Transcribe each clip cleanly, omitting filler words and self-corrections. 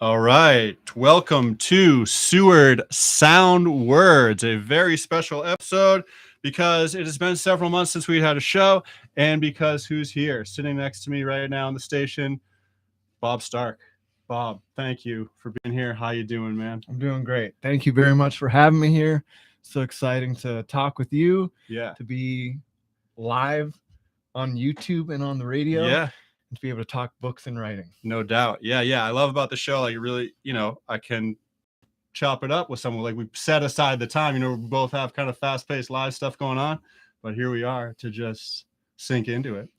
All right. Welcome to Seward Soundwords, a very special episode because it has been several months since we had a show, and because who's here sitting next to me right now on the station? Bob Stark. Bob, thank you for being here. How you doing, man? I'm doing great. Thank you very much for having me here. So exciting to talk with you, Yeah. to be live on YouTube and on the radio, Yeah. and to be able to talk books and writing. No doubt. Yeah. I love about the show, like, really, I can chop it up with someone. Like, we set aside the time, we both have kind of fast-paced live stuff going on, but here we are to just sink into it.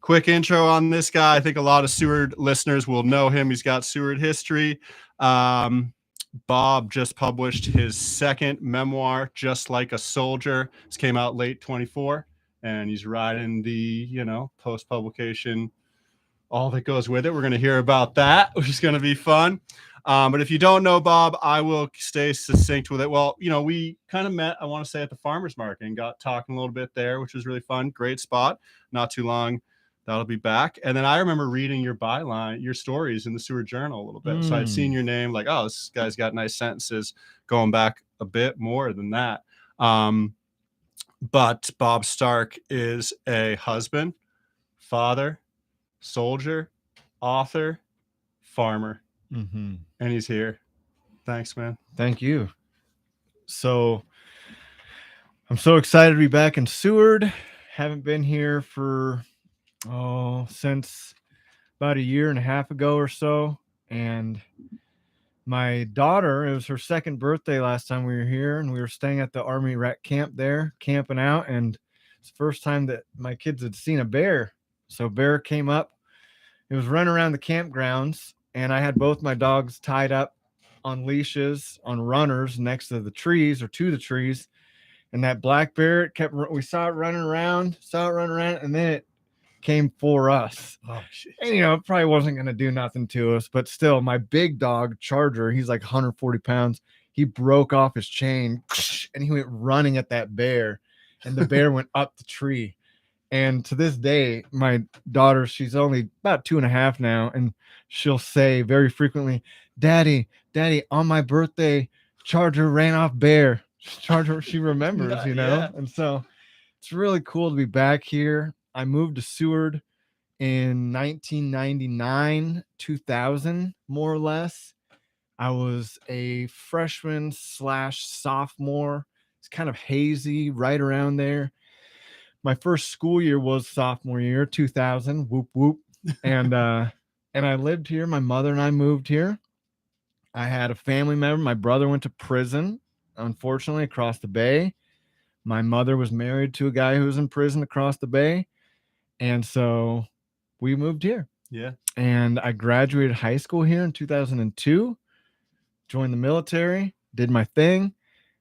Quick intro on this guy. I think a lot of Seward listeners will know him. He's got Seward history. Bob just published his second memoir, Just Like a Soldier. This came out late 24, and he's riding the, post-publication, all that goes with it. We're going to hear about that, which is going to be fun. But if you don't know Bob, I will stay succinct with it. Well, we kind of met, I want to say, at the farmer's market and got talking a little bit there, which was really fun. Great spot. Not too long. That'll be back. And then I remember reading your byline, your stories in the Seward Journal a little bit. So I'd seen your name, like, oh, this guy's got nice sentences, going back a bit more than that. But Bob Stark is a husband, father, soldier, author, farmer, and he's here. Thanks, man. Thank you. So I'm so excited to be back in Seward. Haven't been here for since about a year and a half ago or so. And my daughter, it was her second birthday last time we were here, and we were staying at the Army Rec camp there, camping out, and it's the first time that my kids had seen a bear. So bear came up. It was running around the campgrounds, and I had both my dogs tied up on leashes on runners next to the trees, or to the trees. And that black bear, we saw it running around, and then it came for us. Oh, shit. And it probably wasn't going to do nothing to us, but still, my big dog Charger, he's like 140 pounds. He broke off his chain and he went running at that bear, and the bear went up the tree. And to this day, my daughter, she's only about 2.5 now, and she'll say very frequently, Daddy, on my birthday, Charger ran off bear. Charger, she remembers, Yeah. And so it's really cool to be back here. I moved to Seward in 1999, 2000, more or less. I was a freshman / sophomore. It's kind of hazy, right around there. My first school year was sophomore year, 2000, whoop, whoop. And I lived here. My mother and I moved here. I had a family member. My brother went to prison, unfortunately, across the bay. My mother was married to a guy who was in prison across the bay. And so we moved here. Yeah. And I graduated high school here in 2002, joined the military, did my thing.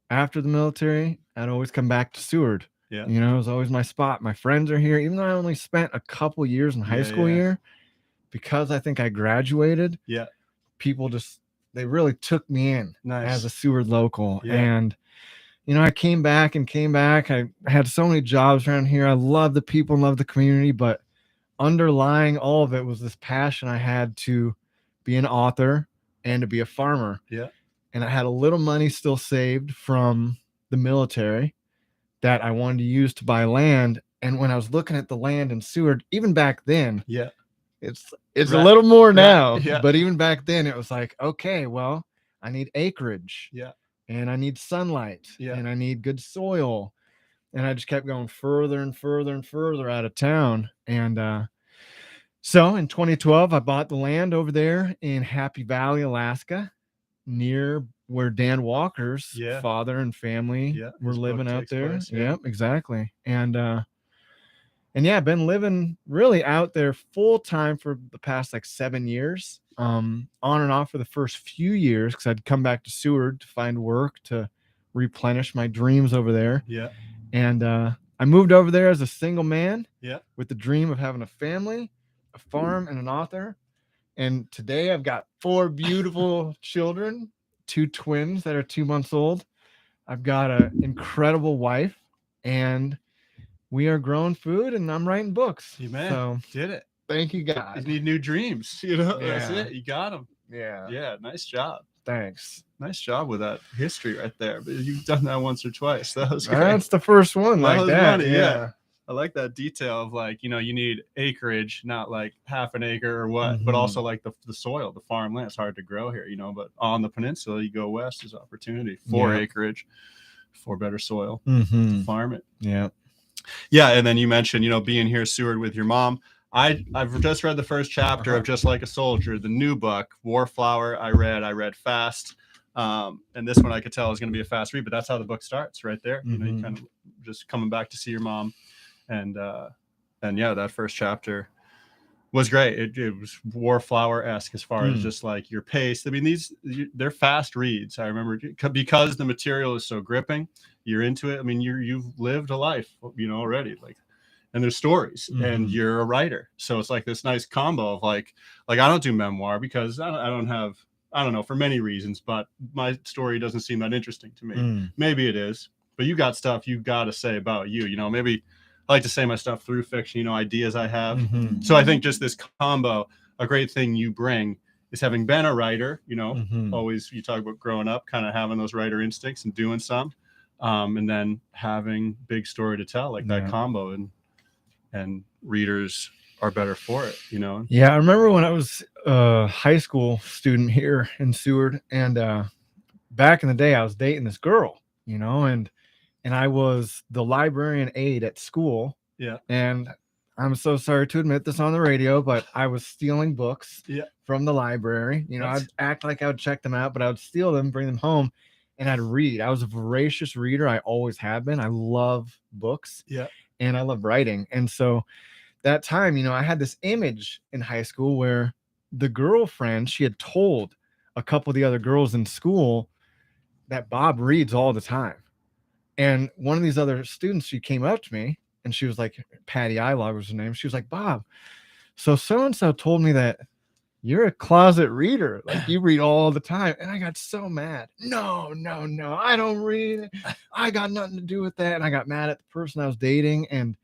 After the military, I'd always come back to Seward. Yeah. It was always my spot. My friends are here, even though I only spent a couple years in high school year, because I think I graduated. Yeah. People they really took me in as a Seward local. Yeah. And I came back. I had so many jobs around here. I love the people, love the community, but underlying all of it was this passion I had to be an author and to be a farmer. Yeah. And I had a little money still saved from the military that I wanted to use to buy land. And when I was looking at the land in Seward, even back then, it's a little more now, but even back then it was like, okay, well, I need acreage. Yeah. And I need sunlight, and I need good soil. And I just kept going further and further and further out of town. And so in 2012, I bought the land over there in Happy Valley, Alaska, near where Dan Walker's father and family were living out there. Yep, exactly. And I've been living really out there full time for the past 7 years. On and off for the first few years, because I'd come back to Seward to find work to replenish my dreams over there. Yeah. And I moved over there as a single man. Yeah. With the dream of having a family, a farm, and an author. And today I've got 4 beautiful children, 2 twins that are 2 months old. I've got an incredible wife, and we are growing food, and I'm writing books. You man, so did it. Thank you, God. You need new dreams. That's Yeah. it. You got them. Yeah. Yeah, nice job. Thanks. Nice job with that history right there. But you've done that once or twice. That was great. That's the first one like was that. funny, Yeah. I like that detail of like, you need acreage, not like half an acre or what, but Mhm. also like the soil, the farmland. It's hard to grow here, but on the peninsula, you go west, there's opportunity for acreage, for better soil to farm it. Yeah. Yeah. And then you mentioned, being here, Seward, with your mom. I've just read the first chapter of Just Like a Soldier, the new book, Warflower. I read fast. And this one I could tell is going to be a fast read, but that's how the book starts right there. You kind of just coming back to see your mom. And yeah, that first chapter was great. It was Warflower-esque as far as just like your pace. I mean, they're fast reads. I remember because the material is so gripping, you're into it. I mean, you've lived a life, already, like, and there's stories and you're a writer. So it's like this nice combo of like I don't do memoir because I don't know, for many reasons, but my story doesn't seem that interesting to me. Maybe it is, but you got stuff you got to say about you, maybe I like to say my stuff through fiction, ideas I have. So I think just this combo, a great thing you bring is having been a writer, always, you talk about growing up, kind of having those writer instincts and doing some, and then having big story to tell, like that combo, and readers are better for it, Yeah, I remember when I was a high school student here in Seward, and back in the day I was dating this girl, and I was the librarian aide at school. Yeah. And I'm so sorry to admit this on the radio, but I was stealing books from the library. I'd act like I would check them out, but I would steal them, bring them home, and I'd read. I was a voracious reader. I always have been. I love books. Yeah. And I love writing. And so that time, I had this image in high school where the girlfriend, she had told a couple of the other girls in school that Bob reads all the time. And one of these other students, she came up to me and she was like, Patty Eilog was her name. She was like, Bob, so-and-so told me that you're a closet reader. Like, you read all the time. And I got so mad. No, I don't read. I got nothing to do with that. And I got mad at the person I was dating. And,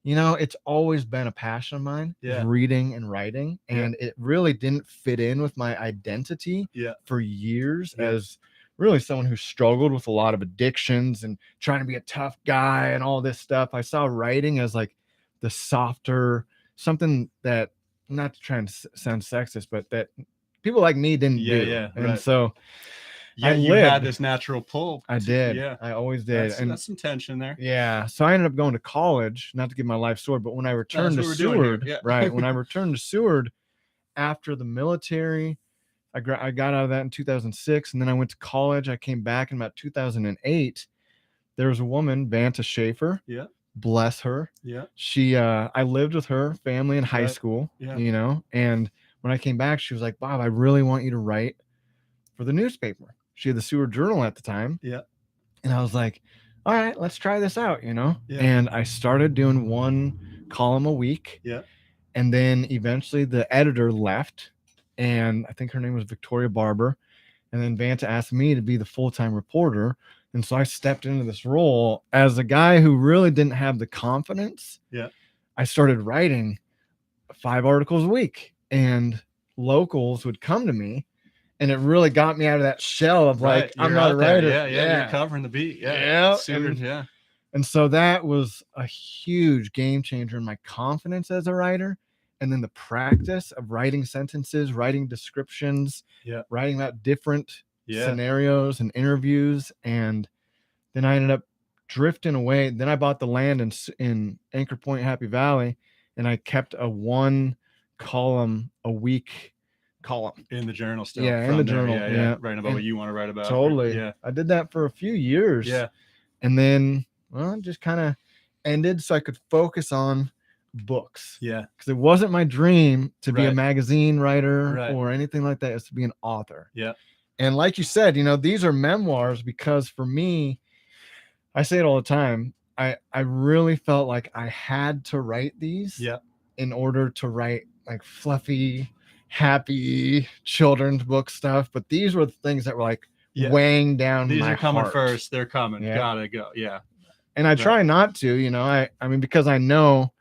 it's always been a passion of mine, reading and writing. And it really didn't fit in with my identity for years as really someone who struggled with a lot of addictions and trying to be a tough guy and all this stuff. I saw writing as like the softer, something that, not to try and sound sexist, but that people like me didn't do. Yeah. And so you had this natural pull. I did. Yeah. I always did. That's some tension there. Yeah. So I ended up going to college, not to give my life story, but when I returned to Seward, when I returned to Seward after the military, I got out of that in 2006, and then I went to college. I came back in about 2008. There was a woman, Vanta Schaefer. Yeah. Bless her. Yeah. She, I lived with her family in high school, and when I came back, she was like, Bob, I really want you to write for the newspaper. She had the Seward Journal at the time. Yeah. And I was like, all right, let's try this out, Yeah. And I started doing one column a week. Yeah. And then eventually the editor left. And I think her name was Victoria Barber. And then Vanta asked me to be the full-time reporter. And so I stepped into this role as a guy who really didn't have the confidence. Yeah. I started writing 5 articles a week, and locals would come to me, and it really got me out of that shell of like, I'm not a writer. Yeah. You're covering the beat. And so that was a huge game changer in my confidence as a writer. And then the practice of writing sentences, writing descriptions, writing about different scenarios and interviews. And then I ended up drifting away. Then I bought the land in Anchor Point, Happy Valley, and I kept a 1 column a week column in the journal still. Yeah, in the journal. Writing about what you want to write about. Totally. Yeah. I did that for a few years. Yeah. And then, it just kind of ended so I could focus on books. Yeah. Because it wasn't my dream to be a magazine writer or anything like that. It's to be an author. Yeah. And like you said, these are memoirs because for me, I say it all the time, I really felt like I had to write these in order to write like fluffy, happy children's book stuff. But these were the things that were like weighing down these my are coming heart. First. They're coming. Gotta go. Yeah. And I try not to, I mean, because I know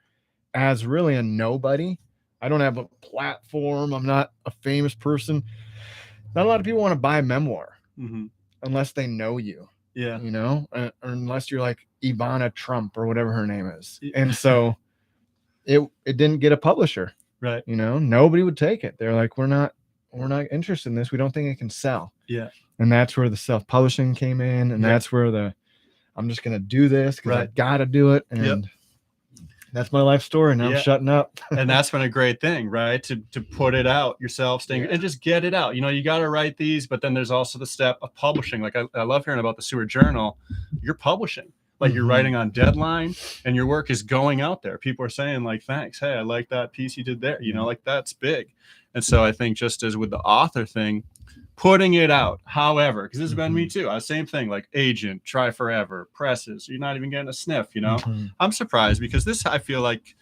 as really a nobody, I don't have a platform. I'm not a famous person. Not a lot of people want to buy a memoir unless they know you. Yeah. You know, or unless you're like Ivana Trump or whatever her name is. And so it didn't get a publisher. Right. You know, nobody would take it. They're like, we're not interested in this. We don't think it can sell. Yeah. And that's where the self-publishing came in. And that's where I'm just going to do this because I got to do it. And that's my life story. Now I'm shutting up. And that's been a great thing, right? To put it out yourself, and just get it out. You know, you got to write these, but then there's also the step of publishing. Like I love hearing about the Seward Journal. You're publishing, like you're writing on deadline, and your work is going out there. People are saying like, thanks. Hey, I like that piece you did there. You know, like that's big. And so I think just as with the author thing, putting it out, however, because this has been me too. Same thing, like agent, try forever, presses. You're not even getting a sniff, you know? I'm surprised because this, I feel like,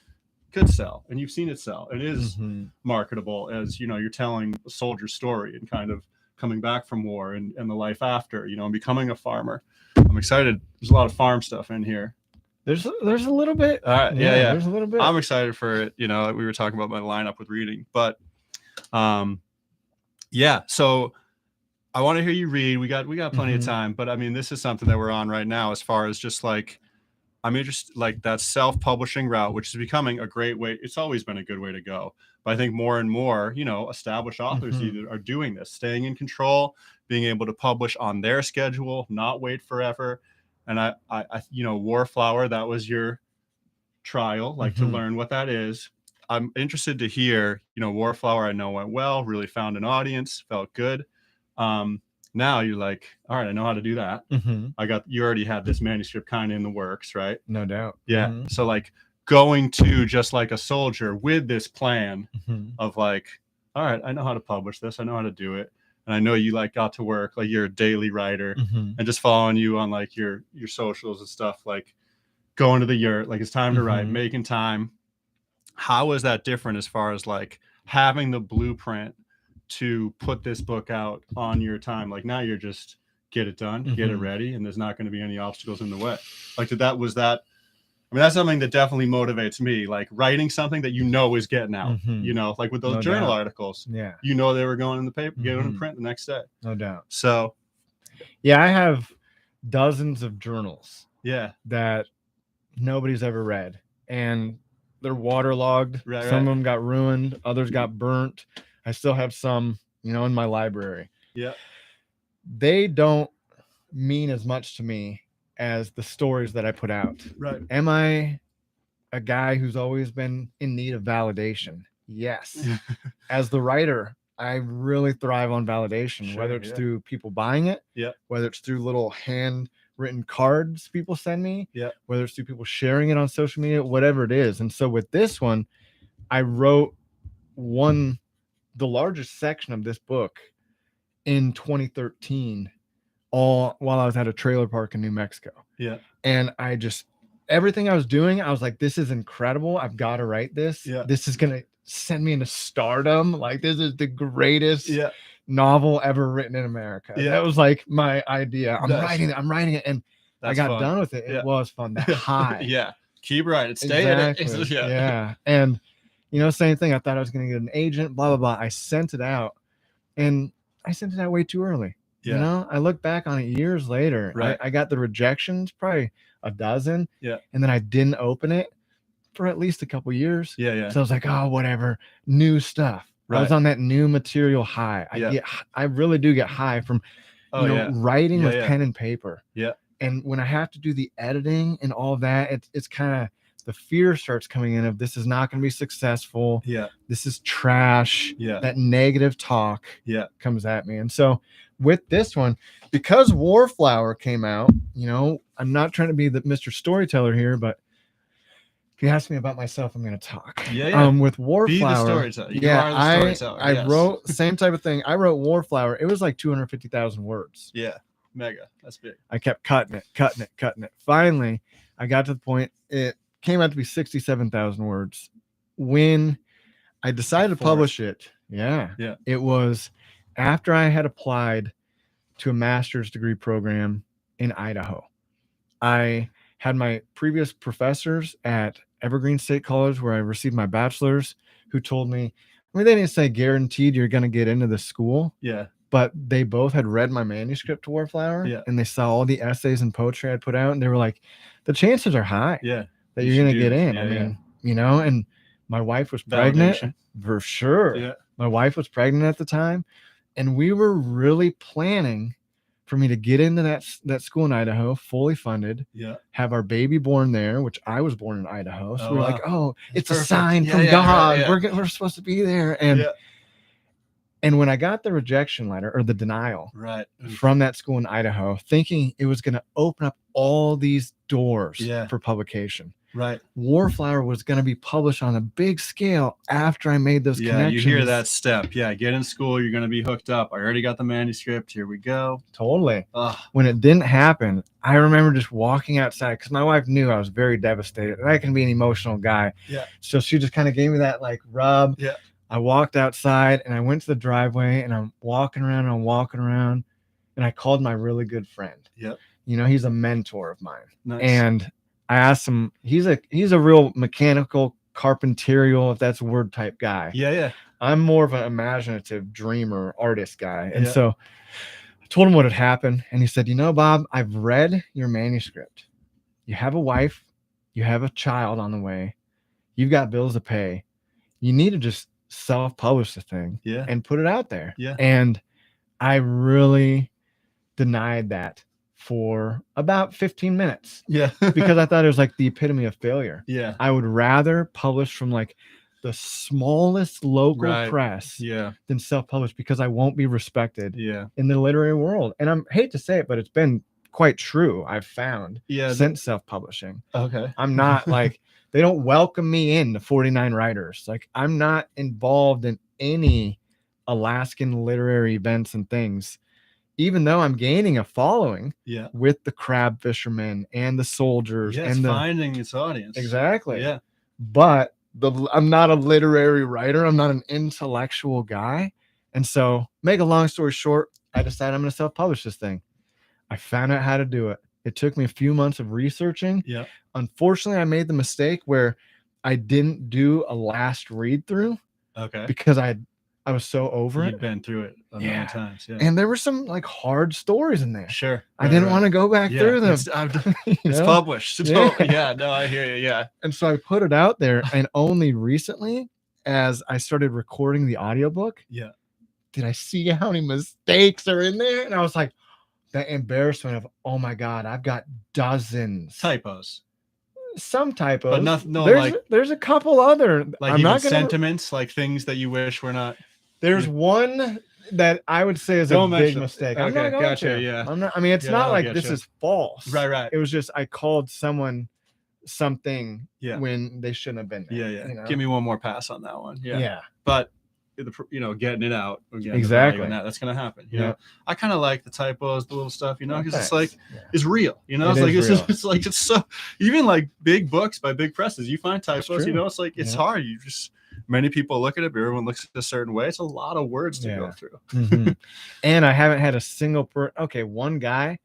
could sell, and you've seen it sell. It is marketable, as you know, you're telling a soldier's story and kind of coming back from war and the life after, you know, and becoming a farmer. I'm excited. There's a lot of farm stuff in here. There's a little bit. All right. Yeah. There's a little bit. I'm excited for it. You know, we were talking about my lineup with reading, but so I want to hear you read. We got plenty of time, but I mean, this is something that we're on right now as far as just like, I'm interested, like that self-publishing route, which is becoming a great way. It's always been a good way to go, but I think more and more, you know, established authors either are doing this, staying in control, being able to publish on their schedule, not wait forever. And I you know, Warflower, that was your trial, like to learn what that is. I'm interested to hear, you know, Warflower, I know went well, really found an audience, felt good. Now you're like, all right, I know how to do that. You already had this manuscript kind of in the works, right? No doubt. Yeah. So like going to Just Like a Soldier with this plan of like, all right, I know how to publish this. I know how to do it. And I know you like got to work, like you're a daily writer and just following you on like your socials and stuff, like going to the yurt, like it's time to write, making time. How is that different as far as like having the blueprint to put this book out on your time? Like now you're just get it done, get it ready, and there's not going to be any obstacles in the way. Like I mean, that's something that definitely motivates me, like writing something that you know is getting out, you know, like with those journal articles, you know, they were going in the paper, going in print the next day. No doubt. So yeah, I have dozens of journals that nobody's ever read, and they're waterlogged. Some of them got ruined, others got burnt. I still have some, you know, in my library. Yeah. They don't mean as much to me as the stories that I put out. Right. Am I a guy who's always been in need of validation? Yes. As the writer, I really thrive on validation, whether it's through people buying it, whether it's through little handwritten cards people send me, whether it's through people sharing it on social media, whatever it is. And so with this one, I wrote the largest section of this book in 2013, all while I was at a trailer park in New Mexico. Yeah. And everything I was doing, I was like, this is incredible. I've got to write this. Yeah. This is going to send me into stardom. Like this is the greatest novel ever written in America. Yeah. That was like my idea. I'm writing it. And I got done with it. It was fun. That high. Keep writing. Stay in it. Yeah. And you know, same thing. I thought I was going to get an agent, blah, blah, blah. I sent it out, and I sent it out way too early. You know, I look back on it years later. Right. I got the rejections, probably a dozen. Yeah. And then I didn't open it for at least a couple years. Yeah. So I was like, oh, whatever. New stuff. Right. I was on that new material high. I really do get high from writing with pen and paper. Yeah. And when I have to do the editing and all that, it's kind of, the fear starts coming in of this is not going to be successful. Yeah. This is trash. Yeah. That negative talk comes at me. And so with this one, because Warflower came out, you know, I'm not trying to be the Mr. Storyteller here, but if you ask me about myself, I'm going to talk. With Warflower. Be the storyteller. I wrote same type of thing. I wrote Warflower. It was like 250,000 words. Yeah. Mega. That's big. I kept cutting it. Finally, I got to the point it came out to be 67,000 words. When I decided to publish it, it was after I had applied to a master's degree program in Idaho. I had my previous professors at Evergreen State College, where I received my bachelor's, who told me, I mean, they didn't say guaranteed you're going to get into the school, Yeah. but they both had read my manuscript to Warflower, Yeah. and they saw all the essays and poetry I'd put out, and they were like, the chances are high Yeah. that you're going to get in. Yeah, I mean, you know, and my wife was pregnant Validation. for sure. Yeah. My wife was pregnant at the time, and we were really planning for me to get into that school in Idaho, fully funded, Yeah. have our baby born there, which I was born in Idaho. So Oh, we were wow. like, oh, it's Perfect. a sign Yeah, from yeah, God. right, yeah. We're supposed to be there. And Yeah. and when I got the rejection letter or the denial Right. from that school in Idaho, thinking it was going to open up all these doors Yeah. for publication. Right. Warflower was going to be published on a big scale after I made those connections. You hear that step. Yeah, get in school. You're going to be hooked up. I already got the manuscript. Here we go. Totally. Ugh. When it didn't happen, I remember just walking outside because my wife knew I was very devastated. And I can be an emotional guy. Yeah. So she just kind of gave me that like rub. Yeah. I walked outside and I went to the driveway and I'm walking around and I called my really good friend. Yep. You know, he's a mentor of mine. Nice. And I asked him, he's a real mechanical, carpenterial, if that's a word, type guy. Yeah, yeah. I'm more of an imaginative dreamer, artist guy. And Yeah. so I told him what had happened. And he said, you know, Bob, I've read your manuscript. You have a wife. You have a child on the way. You've got bills to pay. You need to just self-publish the thing and put it out there. Yeah. And I really denied that for about 15 minutes. Yeah. Because I thought it was like the epitome of failure. Yeah. I would rather publish from like the smallest local press than self-publish because I won't be respected in the literary world. And I hate to say it, but it's been quite true. I've found since self-publishing. Okay. I'm not like, they don't welcome me in to 49 writers. Like I'm not involved in any Alaskan literary events and things, even though I'm gaining a following with the crab fishermen and the soldiers and finding its audience. Exactly. Yeah. But I'm not a literary writer. I'm not an intellectual guy. And so make a long story short, I decided I'm going to self-publish this thing. I found out how to do it. It took me a few months of researching. Yeah. Unfortunately, I made the mistake where I didn't do a last read through. Okay. Because I was so over You'd it. been through it a million times. Yeah. And there were some like hard stories in there. Sure. I didn't want to go back through them. It's published. No, I hear you. Yeah. And so I put it out there, and only recently, as I started recording the audiobook, did I see how many mistakes are in there? And I was like, that embarrassment of, oh my God, I've got dozens. Typos. Some typos. But nothing, there's a couple other. Like I'm not sentiments, like things that you wish were not. There's one that I would say is a big mistake. Okay, I'm not going gotcha. to. Yeah. I'm not. I mean, it's not like this is false. Right. It was just I called someone something when they shouldn't have been there. Yeah. You know? Give me one more pass on that one. Yeah. But getting it out again. Exactly. That's gonna happen. You know, I kind of like the typos, the little stuff. You know, because it's like it's real. You know, it's like it's so even like big books by big presses. You find typos. You know, it's like it's hard. You just many people look at it, but everyone looks at it a certain way. It's a lot of words to go through. Mm-hmm. And I haven't had a single one guy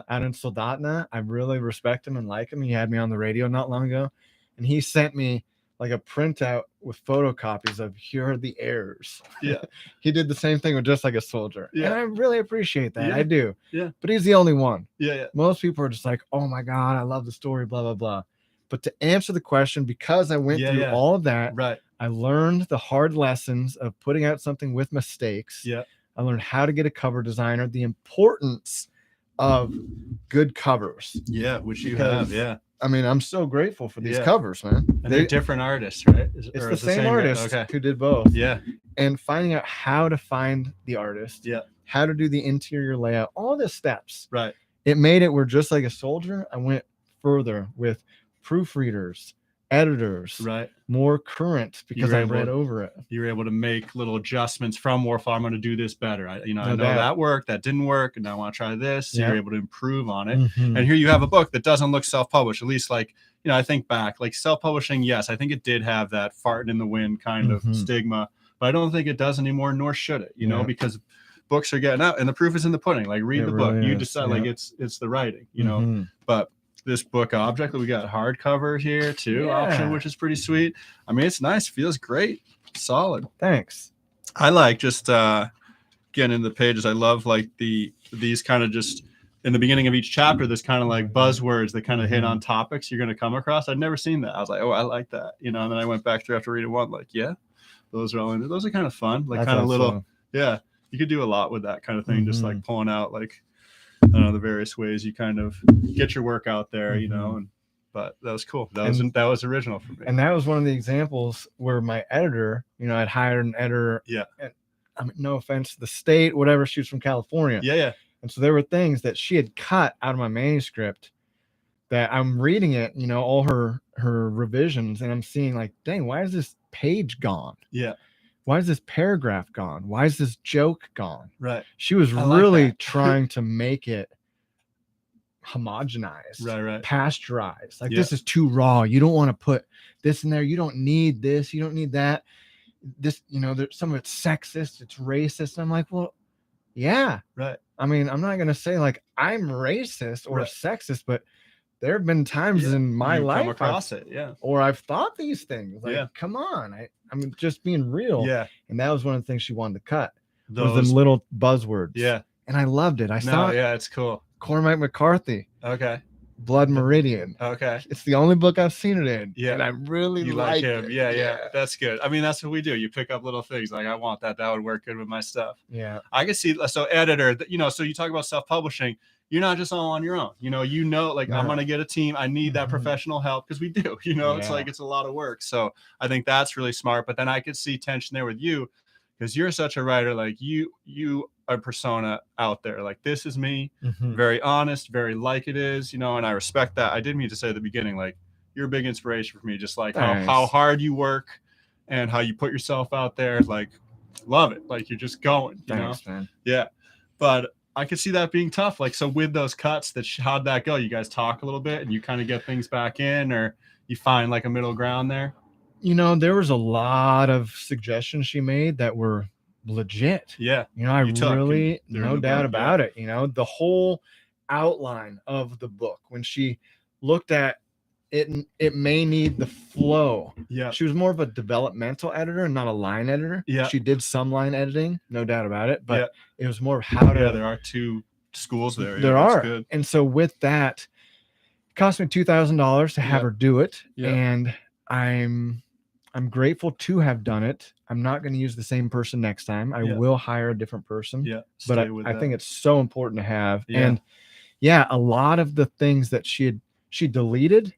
out in Soldotna. I really respect him and like him. He had me on the radio not long ago, and he sent me like a printout with photocopies of here are the errors. Yeah. He did the same thing with Just Like a Soldier. Yeah. And I really appreciate that. Yeah. I do. Yeah. But he's the only one. Yeah. Most people are just like, oh my God, I love the story, blah, blah, blah. But to answer the question, because I went through all of that, I learned the hard lessons of putting out something with mistakes. Yeah. I learned how to get a cover designer, the importance of good covers. Yeah, which you have. Yeah. I mean, I'm so grateful for these covers, man. And they're different artists, right? It's the same artist who did both. Yeah. And finding out how to find the artist. Yeah. How to do the interior layout. All the steps. Right. It made it where Just Like a Soldier, I went further with proofreaders, editors, more current because I read over it. You were able to make little adjustments from Warflower. I'm going to do this better. I know that worked, that didn't work, and now I want to try this. So you're able to improve on it. Mm-hmm. And here you have a book that doesn't look self-published, at least like, I think back, like self-publishing, yes, I think it did have that farting in the wind kind of stigma, but I don't think it does anymore, nor should it, because books are getting out and the proof is in the pudding. Like read the book. You decide like it's the writing, but this book object that we got hardcover here too, option, which is pretty sweet. I mean, it's nice, feels great. Solid. Thanks. I like just getting into the pages. I love like these kind of just in the beginning of each chapter, there's kind of like buzzwords that kind of hit on topics you're going to come across. I'd never seen that. I was like, oh, I like that, you know. And then I went back through after reading one, like, yeah, those are all in. Those are kind of fun, like kind of little, yeah. You could do a lot with that kind of thing, just like pulling out like I don't know the various ways you kind of get your work out there, you know. And but that was cool. That was original for me. And that was one of the examples where my editor, you know, I'd hired an editor. Yeah. And I mean, no offense to the state, whatever. She was from California. Yeah, yeah. And so there were things that she had cut out of my manuscript that I'm reading it, you know, all her revisions, and I'm seeing like, dang, why is this page gone? Yeah. Why is this paragraph gone? Why is this joke gone? Right. She was really trying to make it homogenized, right, pasteurized. Like this is too raw. You don't want to put this in there. You don't need this. You don't need that. This, you know, there's some of it's sexist, it's racist. And I'm like, well, yeah. Right. I mean, I'm not gonna say like I'm racist or sexist, but there have been times in my life come across it, or I've thought these things. Like, come on, I'm just being real. Yeah. And that was one of the things she wanted to cut. Those them little buzzwords. Yeah. And I loved it. I saw it. Yeah, it's cool. Cormac McCarthy. Okay. Blood Meridian. Okay. It's the only book I've seen it in. Yeah. And I really like him. It. Yeah. That's good. I mean, that's what we do. You pick up little things like I want that. That would work good with my stuff. Yeah. I can see. So editor, you know, so you talk about self-publishing. You're not just all on your own. You know, like I'm going to get a team. I need that professional help because we do, you know, it's like, it's a lot of work. So I think that's really smart. But then I could see tension there with you because you're such a writer. Like you are persona out there. Like this is me, very honest, very like it is, you know, and I respect that. I did mean to say at the beginning, like you're a big inspiration for me, just like how hard you work and how you put yourself out there. Like love it. Like you're just going, you know? Man. Yeah. But I could see that being tough. Like, so with those cuts, how'd that go? You guys talk a little bit and you kind of get things back in, or you find like a middle ground there? You know, there was a lot of suggestions she made that were legit. Yeah. You know, I really, no doubt about it. You know, the whole outline of the book, when she looked at it, it may need the flow. Yeah. She was more of a developmental editor and not a line editor. Yeah. She did some line editing, no doubt about it, but it was more of how to. Yeah, there are two schools there. There are. Good. And so with that, it cost me $2,000 to have her do it. Yeah. And I'm grateful to have done it. I'm not going to use the same person next time. I will hire a different person. Yeah. But I think it's so important to have. Yeah. And a lot of the things that she deleted,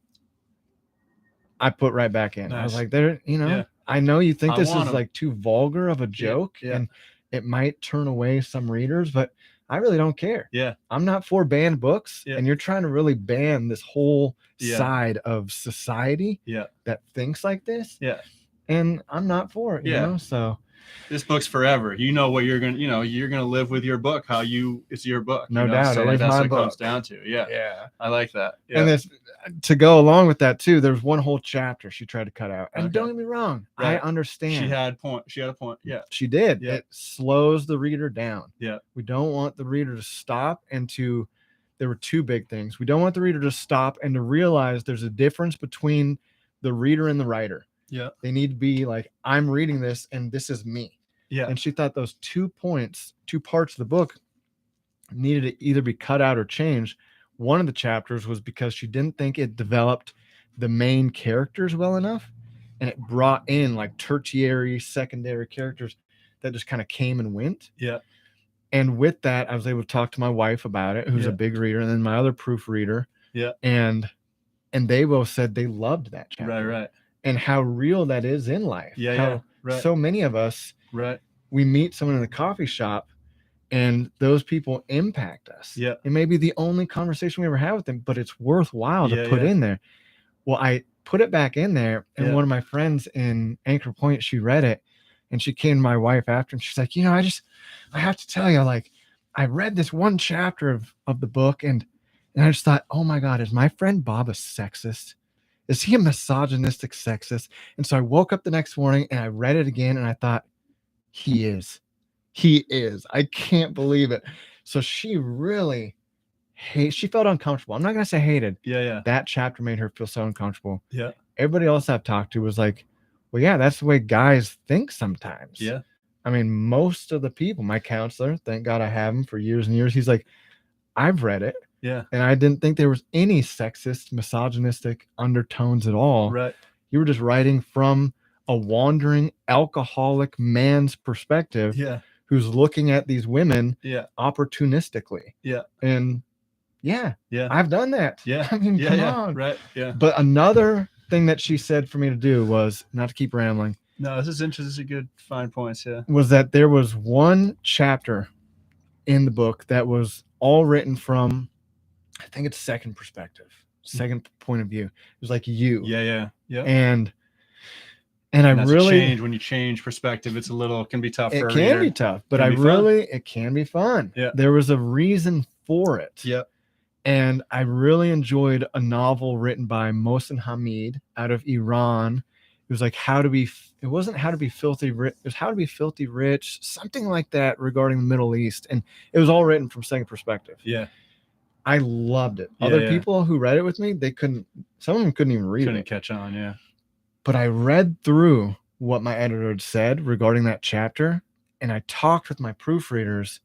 I put right back in. Nice. I was like, there, you know, I know you think this is like too vulgar of a joke and it might turn away some readers, but I really don't care. Yeah. I'm not for banned books. And you're trying to really ban this whole side of society that thinks like this. Yeah. And I'm not for it, you know? So this book's forever. You know what you're going to live with your book, it's your book. No doubt. So like that's what it comes down to. Yeah. Yeah. I like that. Yeah. And this, to go along with that too, there's one whole chapter she tried to cut out. And don't get me wrong. Right. I understand. She had a point. Yeah. She did. Yeah. It slows the reader down. Yeah. We don't want the reader to stop there were two big things. We don't want the reader to stop and to realize there's a difference between the reader and the writer. Yeah. They need to be like, I'm reading this and this is me. Yeah. And she thought those 2 parts of the book needed to either be cut out or changed. One of the chapters was because she didn't think it developed the main characters well enough. And it brought in like tertiary, secondary characters that just kind of came and went. Yeah. And with that, I was able to talk to my wife about it, who's a big reader, and then my other proofreader. Yeah. And they both said they loved that chapter. Right. And how real that is in life. Yeah. Right. So many of us, we meet someone in the coffee shop and those people impact us. Yeah. It may be the only conversation we ever have with them, but it's worthwhile to put in there. Well, I put it back in there, and one of my friends in Anchor Point, she read it, and she came to my wife after, and she's like, you know, I have to tell you, like, I read this one chapter of the book, and I just thought, oh my God, is my friend Bob a sexist? Is he a misogynistic sexist? And so I woke up the next morning and I read it again, and I thought, he is. I can't believe it. So she really she felt uncomfortable. I'm not going to say hated. Yeah. That chapter made her feel so uncomfortable. Yeah. Everybody else I've talked to was like, well, yeah, that's the way guys think sometimes. Yeah. I mean, most of the people, my counselor, thank God I have him for years and years. He's like, I've read it. Yeah. And I didn't think there was any sexist, misogynistic undertones at all. Right. You were just writing from a wandering alcoholic man's perspective Yeah. who's looking at these women Yeah. opportunistically. Yeah. And yeah, Yeah. I've done that. Yeah. I mean, Yeah. come Yeah. on. Right. Yeah. But another thing that she said for me to do was, not to keep rambling, No, this is interesting. This is a good fine points. Yeah. was that there was one chapter in the book that was all written from, I think it's second perspective, second point of view. It was like you. Yeah. Yeah. Yeah. And And I that's really, a change. When you change perspective, it's a little, it can be tough. it for a can reader. be tough, but Can I be fun. really, it can be fun. Yeah. There was a reason for it. Yep. And I really enjoyed a novel written by Mohsen Hamid out of Iran. It was like it wasn't how to be filthy rich, it was how to be filthy rich, something like that regarding the Middle East. And it was all written from second perspective. Yeah. I loved it. Yeah, Other yeah. people who read it with me, some of them couldn't even read Couldn't it. catch on. Yeah. But I read through what my editor had said regarding that chapter, and I talked with my proofreaders,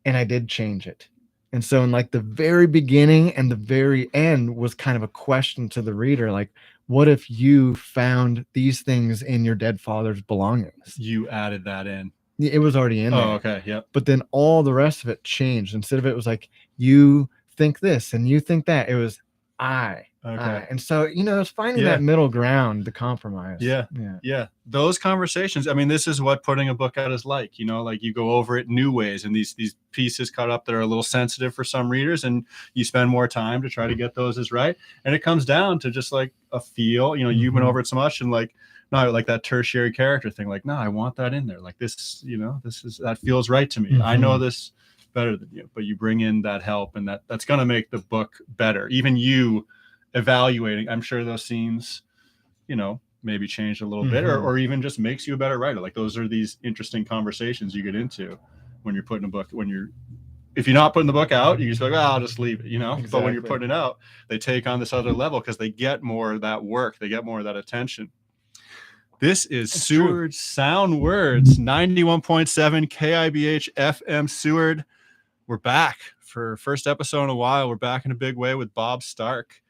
and I did change it. And so in like the very beginning and the very end was kind of a question to the reader, like, what if you found these things in your dead father's belongings? You added that in. It was already in there. Oh, okay. Yep. But then all the rest of it changed. Instead of it was like, you think this and you think that, it was I. Okay. And so, it's finding Yeah. that middle ground, the compromise. Yeah. Yeah. Yeah. Those conversations. I mean, this is what putting a book out is like, like you go over it new ways, and these pieces cut up that are a little sensitive for some readers, and you spend more time to try to get those as right. And it comes down to just like a feel, you've been over it so much, and like, no, like that tertiary character thing, like, no, I want that in there. Like this, that feels right to me. I know this better than you, but you bring in that help, and that's going to make the book better. Even you evaluating, I'm sure those scenes, maybe changed a little bit, or even just makes you a better writer. Like those are these interesting conversations you get into when you're putting a book, if you're not putting the book out, you just like, I'll just leave it, Exactly. But when you're putting it out, they take on this other level because they get more of that work. They get more of that attention. This is Seward Soundwords, 91.7 KIBH FM Seward. We're back for first episode in a while. We're back in a big way with Bob Stark.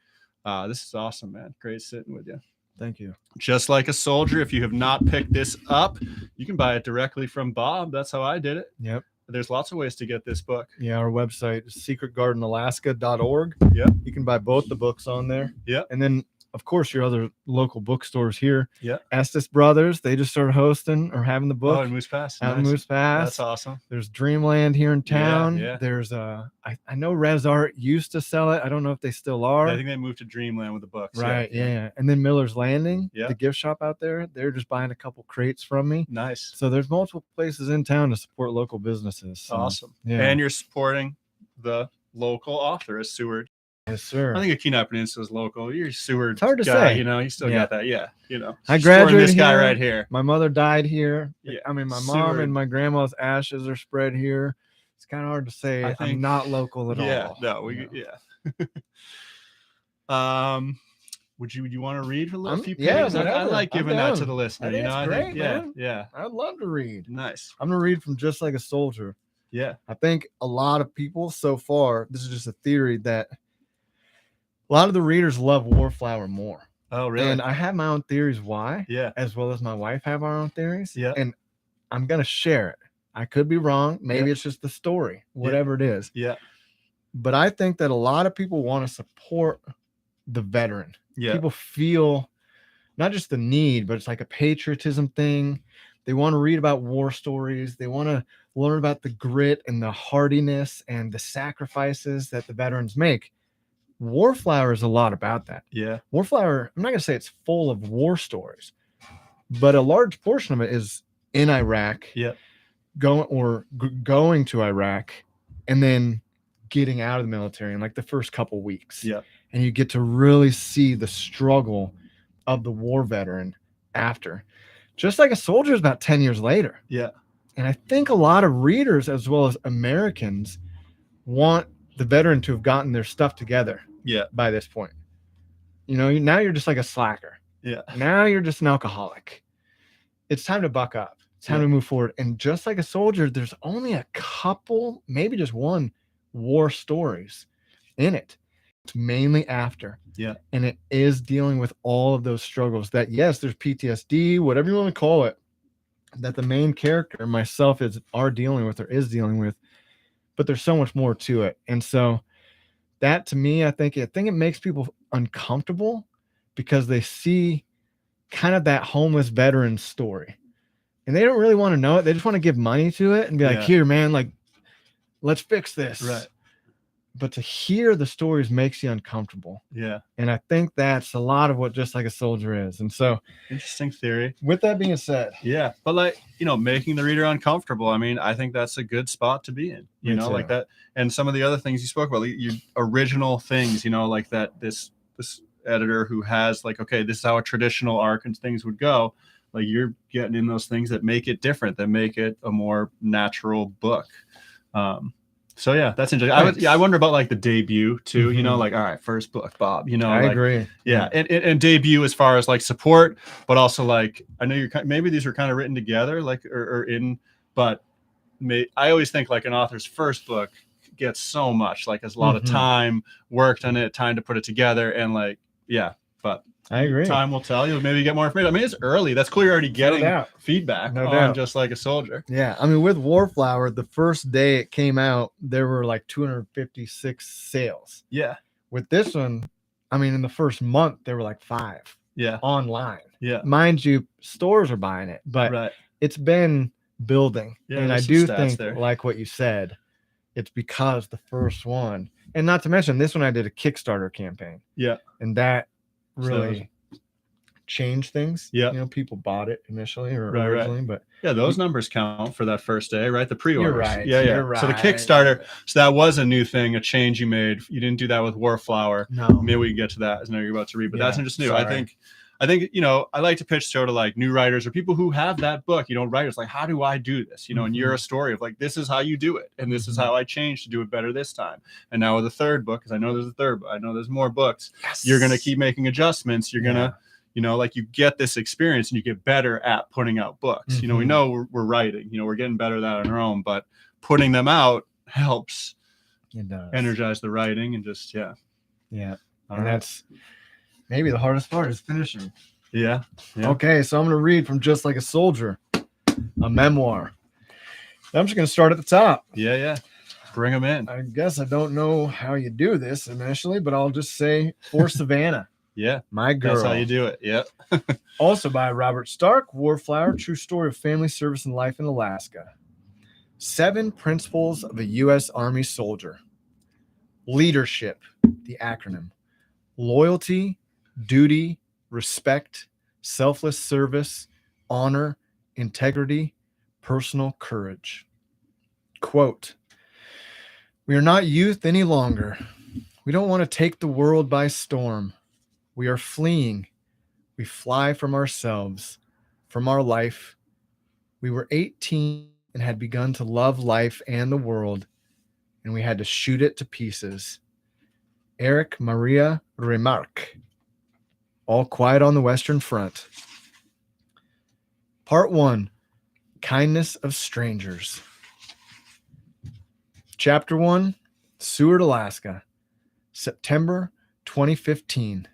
This is awesome, man. Great sitting with you. Thank you. Just like a soldier. If you have not picked this up, you can buy it directly from Bob. That's how I did it. Yep. There's lots of ways to get this book. Yeah, our website is secretgardenalaska.org. Yep. You can buy both the books on there. Yep. And then, of course, your other local bookstores here. Yeah. Estes Brothers, they just started hosting or having the book Oh, in Moose Pass. out in Nice. Moose Pass. That's awesome. There's Dreamland here in town. Yeah. There's I know Res Art used to sell it. I don't know if they still are. I think they moved to Dreamland with the books. Right. Yeah. And then Miller's Landing, Yeah. the gift shop out there, they're just buying a couple crates from me. Nice. So there's multiple places in town to support local businesses. So, Awesome. Yeah. And you're supporting the local author as Seward. Yes, sir. I think a Kenai Peninsula is local. You're a Seward It's hard to guy, say. you still Yeah. got that. Yeah. I Supporting graduated this guy here. right here. My mother died here. Yeah. I mean, my mom Seward. and my grandma's ashes are spread here. It's kind of hard to say. I think- I'm not local at all. No, yeah. Would you want to read a little few yeah, pages? I whatever. like I'm giving that to down. the listener. I think it's I great, think, man. yeah. I'd love to read. Nice. I'm going to read from Just Like a Soldier. Yeah. I think a lot of people so far, this is just a theory, that a lot of the readers love Warflower more. Oh, really? And I have my own theories why, Yeah. as well as my wife have our own theories. Yeah. And I'm going to share it. I could be wrong. Maybe Yeah. it's just the story, whatever it is. Yeah. But I think that a lot of people want to support the veteran. Yeah. People feel not just the need, but it's like a patriotism thing. They want to read about war stories. They want to learn about the grit and the hardiness and the sacrifices that the veterans make. Warflower is a lot about that. Yeah. Warflower, I'm not going to say it's full of war stories, but a large portion of it is in Iraq. Yeah. Going to Iraq and then getting out of the military in like the first couple weeks. Yeah. And you get to really see the struggle of the war veteran after. Just Like a Soldier is about 10 years later. Yeah. And I think a lot of readers, as well as Americans, want the veteran to have gotten their stuff together Yeah. by this point. Now you're just like a slacker. Yeah. Now you're just an alcoholic. It's time to buck up. It's time to move forward. And just like a soldier, there's only a couple, maybe just one war stories in it. It's mainly after. Yeah. And it is dealing with all of those struggles that, yes, there's PTSD, whatever you want to call it, that the main character, myself, are dealing with or is dealing with. But there's so much more to it. And so that, to me, I think it makes people uncomfortable because they see kind of that homeless veteran story. And they don't really want to know it. They just want to give money to it and be like, here, man, like, let's fix this. Right. But to hear the stories makes you uncomfortable. Yeah. And I think that's a lot of what Just Like a Soldier is. And so, interesting theory. With that being said. Yeah. But like, making the reader uncomfortable. I mean, I think that's a good spot to be in, like that. And some of the other things you spoke about, your original things, like that, this editor who has like, okay, this is how a traditional arc and things would go. Like you're getting in those things that make it different, that make it a more natural book. So yeah, that's interesting. I wonder about like the debut too, like, all right, first book, Bob, I agree. Yeah. And debut as far as like support, but also like, I know maybe these are kind of written together, like, but I always think like an author's first book gets so much, like there's a lot of time worked on it, time to put it together. And like, yeah, but I agree. Time will tell. You'll maybe get more information. I mean, it's early. That's cool. You're already getting feedback on Just Like a Soldier. Yeah. I mean, with Warflower, the first day it came out, there were like 256 sales. Yeah. With this one, I mean, in the first month, there were like 5. Yeah. Online. Yeah. Mind you, stores are buying it, but it's been building. Yeah, and I do think, like what you said, it's because the first one, and not to mention this one, I did a Kickstarter campaign. Yeah. And that really changed things. Yeah. People bought it initially or originally, but yeah, those numbers count for that first day, right? The pre-orders. You're right. Yeah. You're right. So the Kickstarter, so that was a new thing, a change you made. You didn't do that with Warflower. No. Maybe we can get to that as I know you're about to read, but that's just new. I think, I like to pitch to like new writers or people who have that book, writers like, how do I do this? And you're a story of like, this is how you do it. And this is how I changed to do it better this time. And now with the third book, because I know there's a third book, I know there's more books. Yes. You're going to keep making adjustments. You're going to, like you get this experience and you get better at putting out books. We know we're writing, we're getting better at that on our own, but putting them out helps energize the writing and just, Yeah. And that's maybe the hardest part is finishing. Yeah. Okay, so I'm going to read from Just Like a Soldier, a memoir. I'm just going to start at the top. Yeah. Bring them in. I guess I don't know how you do this initially, but I'll just say For Savannah. Yeah. My Girl. That's how you do it. Yeah. Also by Robert Stark, Warflower, True Story of Family Service and Life in Alaska. 7 Principles of a U.S. Army Soldier. Leadership, the acronym. Loyalty, duty, respect, selfless service, honor, integrity, personal courage. Quote, we are not youth any longer. We don't want to take the world by storm. We are fleeing. We fly from ourselves, from our life. We were 18 and had begun to love life and the world, and we had to shoot it to pieces. Eric Maria Remarque. All Quiet on the Western Front. Part 1. Kindness of Strangers. Chapter 1. Seward, Alaska. September 2015.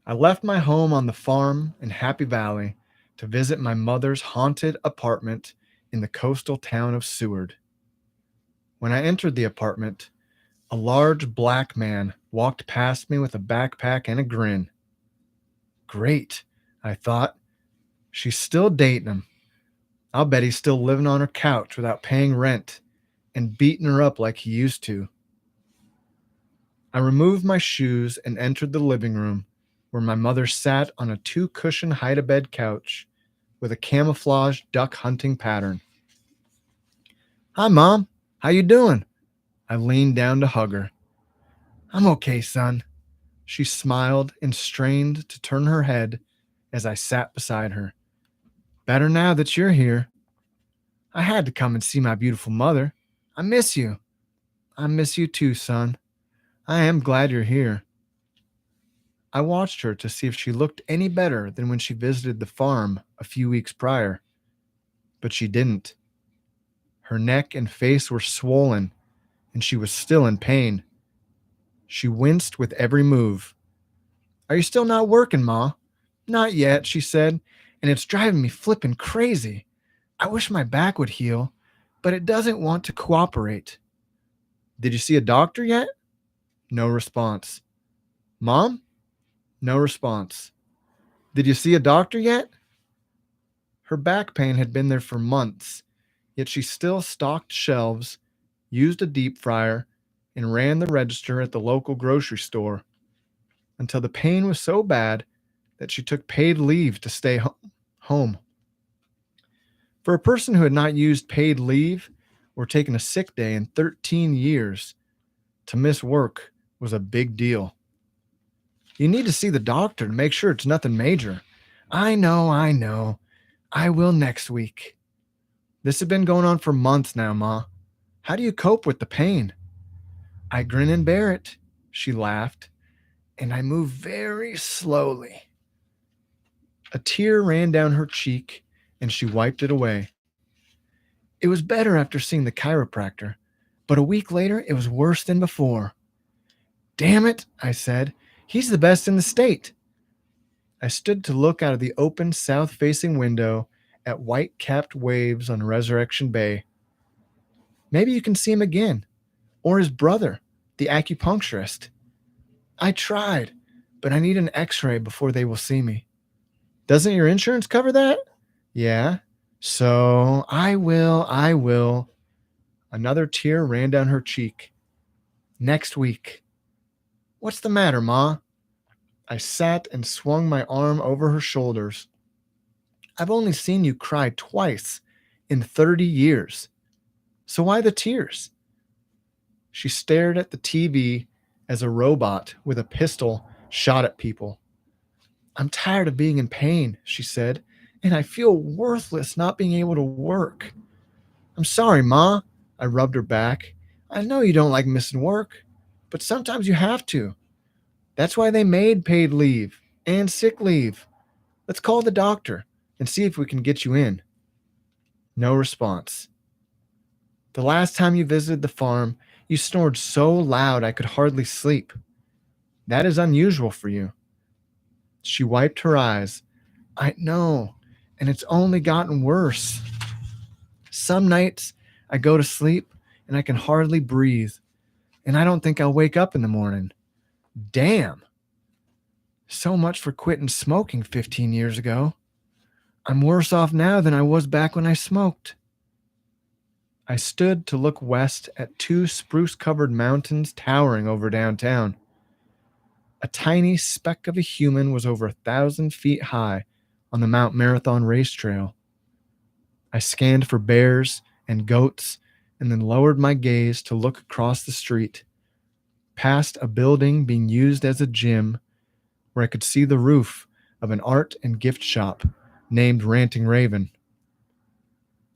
I left my home on the farm in Happy Valley to visit my mother's haunted apartment in the coastal town of Seward. When I entered the apartment, a large black man walked past me with a backpack and a grin. Great, I thought. She's still dating him. I'll bet he's still living on her couch without paying rent and beating her up like he used to. I removed my shoes and entered the living room where my mother sat on a 2-cushion hide-a-bed couch with a camouflage duck hunting pattern. Hi, Mom. How you doing? I leaned down to hug her. I'm okay, son. She smiled and strained to turn her head as I sat beside her. Better now that you're here. I had to come and see my beautiful mother. I miss you. I miss you too, son. I am glad you're here. I watched her to see if she looked any better than when she visited the farm a few weeks prior, but she didn't. Her neck and face were swollen, and she was still in pain. She winced with every move. "Are you still not working, Ma?" "Not yet," she said, "and it's driving me flippin' crazy. I wish my back would heal, but it doesn't want to cooperate." "Did you see a doctor yet?" No response. "Mom?" No response. "Did you see a doctor yet?" Her back pain had been there for months, yet she still stocked shelves, used a deep fryer, and ran the register at the local grocery store until the pain was so bad that she took paid leave to stay home. For a person who had not used paid leave or taken a sick day in 13 years, to miss work was a big deal. "You need to see the doctor to make sure it's nothing major." I know. I will next week." "This has been going on for months now, Ma. How do you cope with the pain?" "I grin and bear it," she laughed, "and I move very slowly." A tear ran down her cheek, and she wiped it away. "It was better after seeing the chiropractor, but a week later it was worse than before." "Damn it," I said. "He's the best in the state." I stood to look out of the open south-facing window at white-capped waves on Resurrection Bay. "Maybe you can see him again, or his brother, the acupuncturist." "I tried, but I need an x-ray before they will see me." "Doesn't your insurance cover that?" "Yeah." "So I will. Another tear ran down her cheek. "Next week." "What's the matter, Ma?" I sat and swung my arm over her shoulders. "I've only seen you cry twice in 30 years. So why the tears?" She stared at the TV as a robot with a pistol shot at people. "I'm tired of being in pain," she said, "and I feel worthless not being able to work." "I'm sorry, Ma." I rubbed her back. "I know you don't like missing work, but sometimes you have to. That's why they made paid leave and sick leave. Let's call the doctor and see if we can get you in." No response. "The last time you visited the farm, you snored so loud I could hardly sleep. That is unusual for you." She wiped her eyes. "I know, and it's only gotten worse. Some nights I go to sleep and I can hardly breathe, and I don't think I'll wake up in the morning." Damn. So much for quitting smoking 15 years ago. I'm worse off now than I was back when I smoked. I stood to look west at two spruce-covered mountains towering over downtown. A tiny speck of a human was over 1,000 feet high on the Mount Marathon race trail. I scanned for bears and goats and then lowered my gaze to look across the street, past a building being used as a gym where I could see the roof of an art and gift shop named Ranting Raven.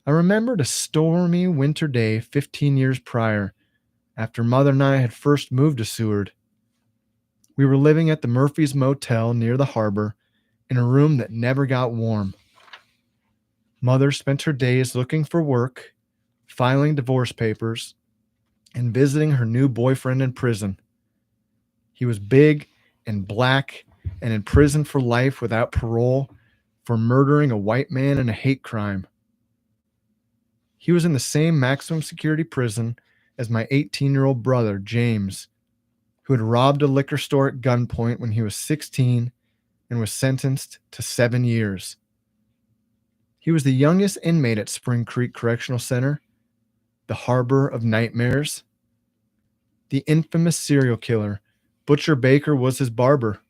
I remembered a stormy winter day 15 years prior, after Mother and I had first moved to Seward. We were living at the Murphy's Motel near the harbor in a room that never got warm. Mother spent her days looking for work, filing divorce papers, and visiting her new boyfriend in prison. He was big and black and in prison for life without parole for murdering a white man in a hate crime. He was in the same maximum security prison as my 18-year-old brother, James, who had robbed a liquor store at gunpoint when he was 16 and was sentenced to 7 years. He was the youngest inmate at Spring Creek Correctional Center, the harbor of nightmares. The infamous serial killer, Butcher Baker, was his barber.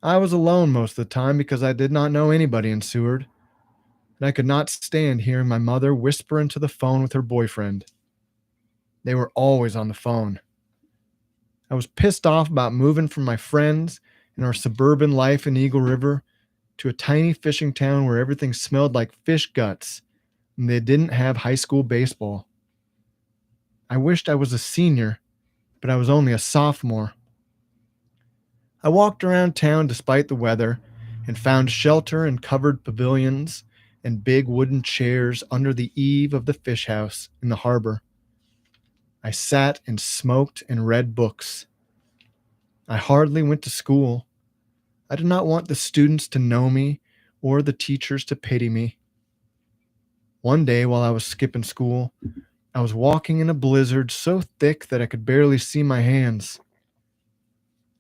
I was alone most of the time because I did not know anybody in Seward, and I could not stand hearing my mother whisper into the phone with her boyfriend. They were always on the phone. I was pissed off about moving from my friends and our suburban life in Eagle River to a tiny fishing town where everything smelled like fish guts and they didn't have high school baseball. I wished I was a senior, but I was only a sophomore. I walked around town despite the weather and found shelter in covered pavilions and big wooden chairs under the eave of the fish house in the harbor. I sat and smoked and read books. I hardly went to school. I did not want the students to know me or the teachers to pity me. One day while I was skipping school, I was walking in a blizzard so thick that I could barely see my hands.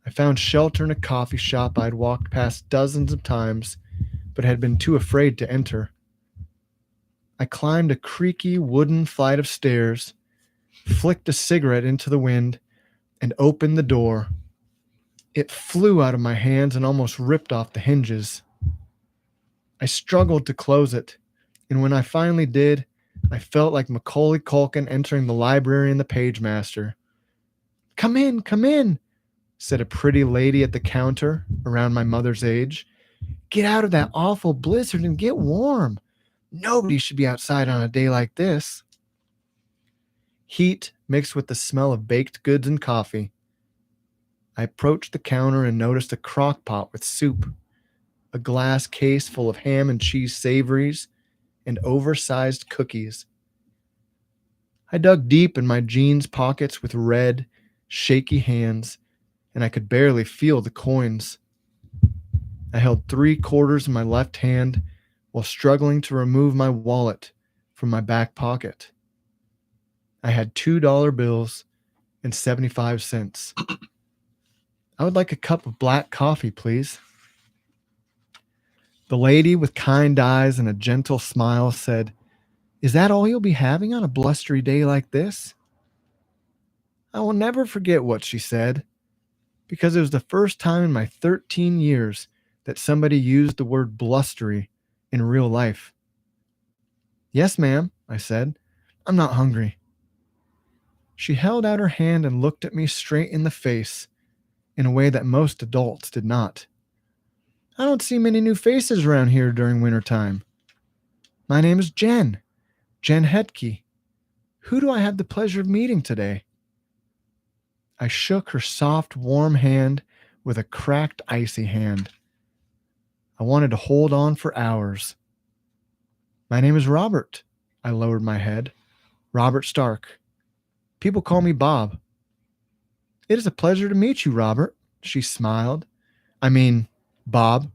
I found shelter in a coffee shop I'd walked past dozens of times, but had been too afraid to enter. I climbed a creaky wooden flight of stairs, flicked a cigarette into the wind, and opened the door. It flew out of my hands and almost ripped off the hinges. I struggled to close it, and when I finally did, I felt like Macaulay Culkin entering the library and the pagemaster. Come in, said a pretty lady at the counter around my mother's age. Get out of that awful blizzard and get warm. Nobody should be outside on a day like this. Heat mixed with the smell of baked goods and coffee. I approached the counter and noticed a crock pot with soup, a glass case full of ham and cheese savories, and oversized cookies. I dug deep in my jeans pockets with red, shaky hands, and I could barely feel the coins. I held 3 quarters in my left hand while struggling to remove my wallet from my back pocket. I had $2 bills and 75 cents. I would like a cup of black coffee, please. The lady with kind eyes and a gentle smile said, Is that all you'll be having on a blustery day like this? I will never forget what she said, because it was the first time in my 13 years that somebody used the word blustery in real life. Yes, ma'am, I said. I'm not hungry. She held out her hand and looked at me straight in the face in a way that most adults did not. I don't see many new faces around here during winter time. My name is Jen Hetke. Who do I have the pleasure of meeting today? I shook her soft, warm hand with a cracked, icy hand. I wanted to hold on for hours. My name is Robert. I lowered my head. Robert Stark. People call me Bob. It is a pleasure to meet you, Robert, she smiled. I mean, Bob.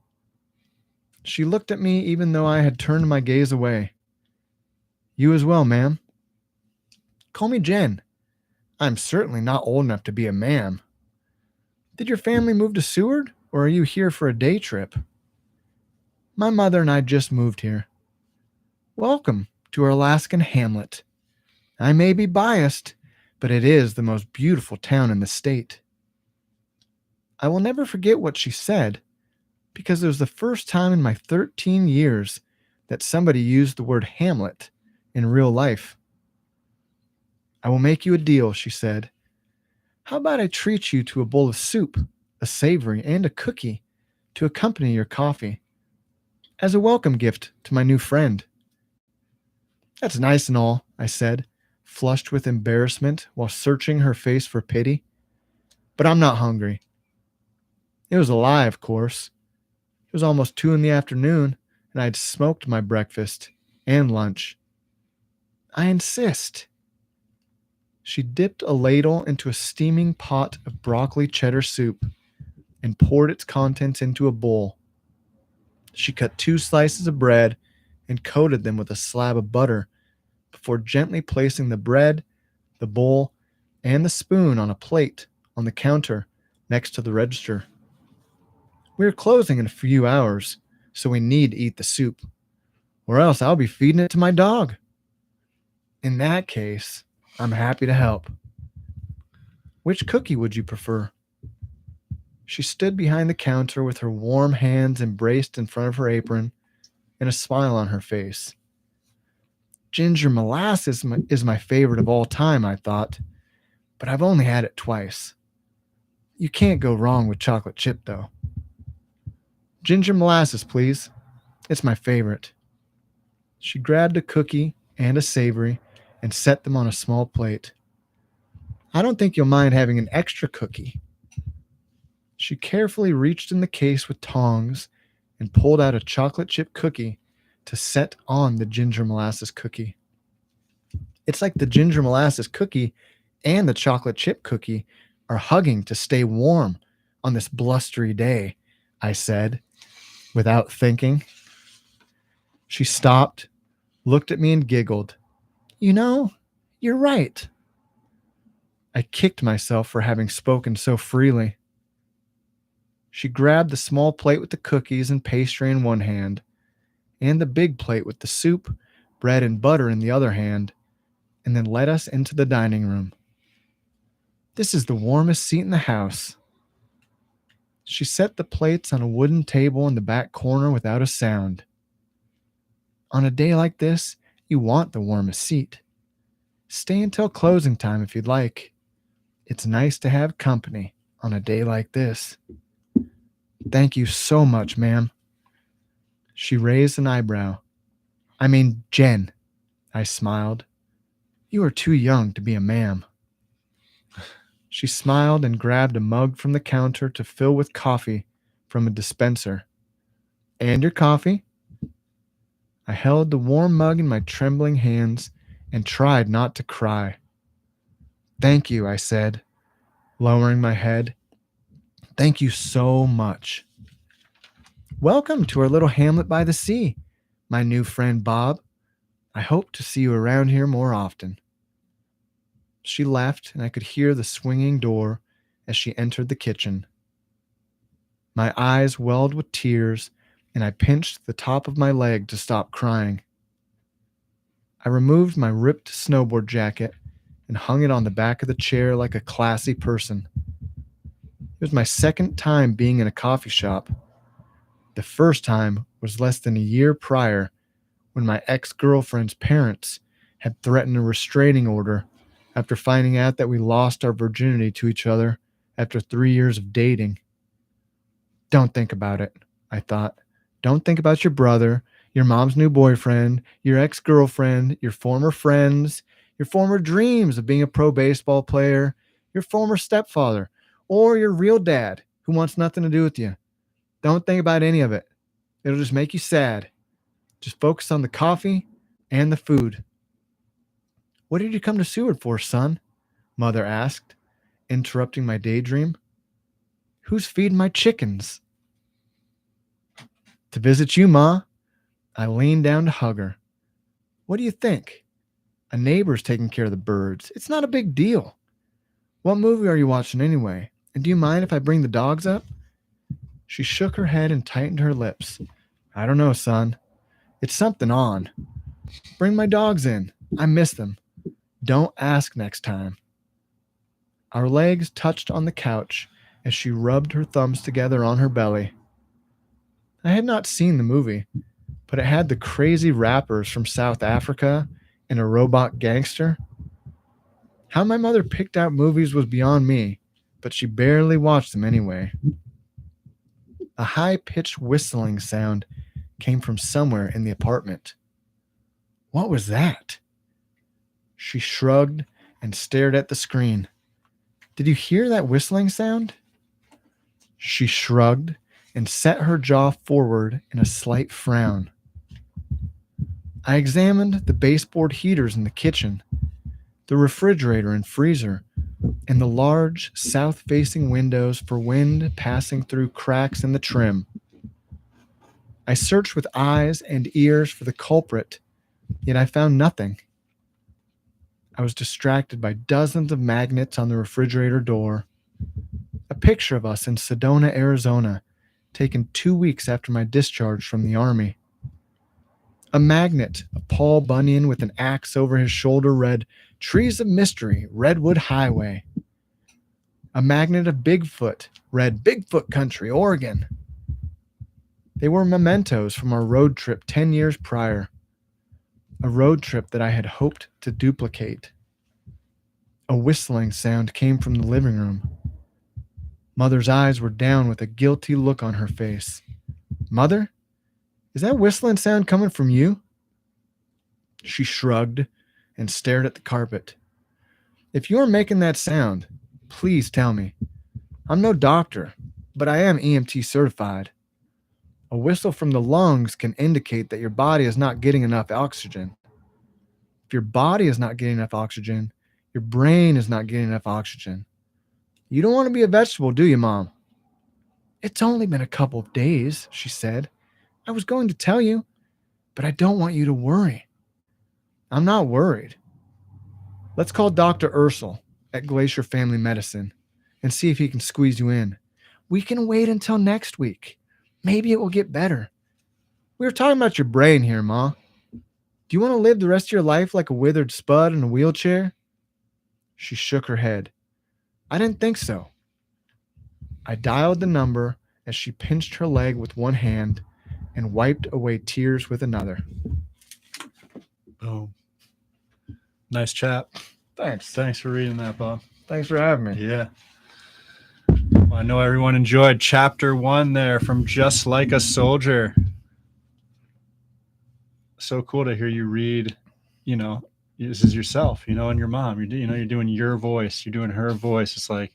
She looked at me even though I had turned my gaze away. You as well, ma'am. Call me Jen. I'm certainly not old enough to be a ma'am. Did your family move to Seward, or are you here for a day trip? My mother and I just moved here. Welcome to our Alaskan hamlet. I may be biased, but it is the most beautiful town in the state. I will never forget what she said, because it was the first time in my 13 years that somebody used the word hamlet in real life. I will make you a deal, she said. How about I treat you to a bowl of soup, a savory, and a cookie to accompany your coffee, as a welcome gift to my new friend? That's nice and all, I said, flushed with embarrassment while searching her face for pity. But I'm not hungry. It was a lie, of course. It was almost 2 p.m, and I had smoked my breakfast and lunch. I insist. She dipped a ladle into a steaming pot of broccoli cheddar soup and poured its contents into a bowl. She cut 2 slices of bread and coated them with a slab of butter before gently placing the bread, the bowl, and the spoon on a plate on the counter next to the register. We are closing in a few hours, so we need to eat the soup, or else I'll be feeding it to my dog. In that case, I'm happy to help. Which cookie would you prefer? She stood behind the counter with her warm hands embraced in front of her apron and a smile on her face. Ginger molasses is my favorite of all time, I thought, but I've only had it twice. You can't go wrong with chocolate chip, though. Ginger molasses, please. It's my favorite. She grabbed a cookie and a savory and set them on a small plate. I don't think you'll mind having an extra cookie. She carefully reached in the case with tongs and pulled out a chocolate chip cookie to set on the ginger molasses cookie. It's like the ginger molasses cookie and the chocolate chip cookie are hugging to stay warm on this blustery day, I said, without thinking. She stopped, looked at me, and giggled. You know, you're right. I kicked myself for having spoken so freely. She grabbed the small plate with the cookies and pastry in one hand, and the big plate with the soup, bread, and butter in the other hand, and then led us into the dining room. This is the warmest seat in the house. She set the plates on a wooden table in the back corner without a sound. On a day like this, you want the warmest seat. Stay until closing time if you'd like. It's nice to have company on a day like this. Thank you so much, ma'am. She raised an eyebrow. I mean, Jen, I smiled. You are too young to be a ma'am. She smiled and grabbed a mug from the counter to fill with coffee from a dispenser. And your coffee? I held the warm mug in my trembling hands and tried not to cry. Thank you, I said, lowering my head. Thank you so much. Welcome to our little hamlet by the sea, my new friend Bob. I hope to see you around here more often. She left, and I could hear the swinging door as she entered the kitchen. My eyes welled with tears, and I pinched the top of my leg to stop crying. I removed my ripped snowboard jacket and hung it on the back of the chair like a classy person. It was my second time being in a coffee shop. The first time was less than a year prior, when my ex-girlfriend's parents had threatened a restraining order after finding out that we lost our virginity to each other after 3 years of dating. Don't think about it, I thought. Don't think about your brother, your mom's new boyfriend, your ex-girlfriend, your former friends, your former dreams of being a pro baseball player, your former stepfather, or your real dad who wants nothing to do with you. Don't think about any of it. It'll just make you sad. Just focus on the coffee and the food. What did you come to Seward for, son? Mother asked, interrupting my daydream. Who's feeding my chickens? To visit you, Ma. I leaned down to hug her. What do you think? A neighbor's taking care of the birds. It's not a big deal. What movie are you watching anyway? And do you mind if I bring the dogs up? She shook her head and tightened her lips. I don't know, son. It's something on. Bring my dogs in. I miss them. Don't ask next time. Our legs touched on the couch as she rubbed her thumbs together on her belly. I had not seen the movie, but it had the crazy rappers from South Africa and a robot gangster. How my mother picked out movies was beyond me, but she barely watched them anyway. A high-pitched whistling sound came from somewhere in the apartment. What was that? She shrugged and stared at the screen. Did you hear that whistling sound? She shrugged and set her jaw forward in a slight frown. I examined the baseboard heaters in the kitchen, the refrigerator and freezer, and the large south-facing windows for wind passing through cracks in the trim. I searched with eyes and ears for the culprit, yet I found nothing. I was distracted by dozens of magnets on the refrigerator door. A picture of us in Sedona, Arizona, taken 2 weeks after my discharge from the Army. A magnet of Paul Bunyan with an axe over his shoulder read, Trees of Mystery, Redwood Highway. A magnet of Bigfoot read, Bigfoot Country, Oregon. They were mementos from our road trip 10 years prior. A road trip that I had hoped to duplicate. A whistling sound came from the living room. Mother's eyes were down with a guilty look on her face. Mother, is that whistling sound coming from you? She shrugged and stared at the carpet. If you're making that sound, please tell me. I'm no doctor. but I am EMT certified. A whistle from the lungs can indicate that your body is not getting enough oxygen. If your body is not getting enough oxygen, your brain is not getting enough oxygen. You don't want to be a vegetable, do you, Mom? It's only been a couple of days, she said. I was going to tell you, but I don't want you to worry. I'm not worried. Let's call Dr. Ursel at Glacier Family Medicine and see if he can squeeze you in. We can wait until next week. Maybe it will get better. We were talking about your brain here, Ma. Do you want to live the rest of your life like a withered spud in a wheelchair? She shook her head. I didn't think so. I dialed the number as she pinched her leg with one hand and wiped away tears with another. Boom. Nice chap. Thanks. Thanks for reading that, Bob. Thanks for having me. Yeah. Well, I know everyone enjoyed chapter 1 there from Just Like a Soldier. So cool to hear you read, this is yourself, and your mom. You're doing your voice, you're doing her voice. It's like,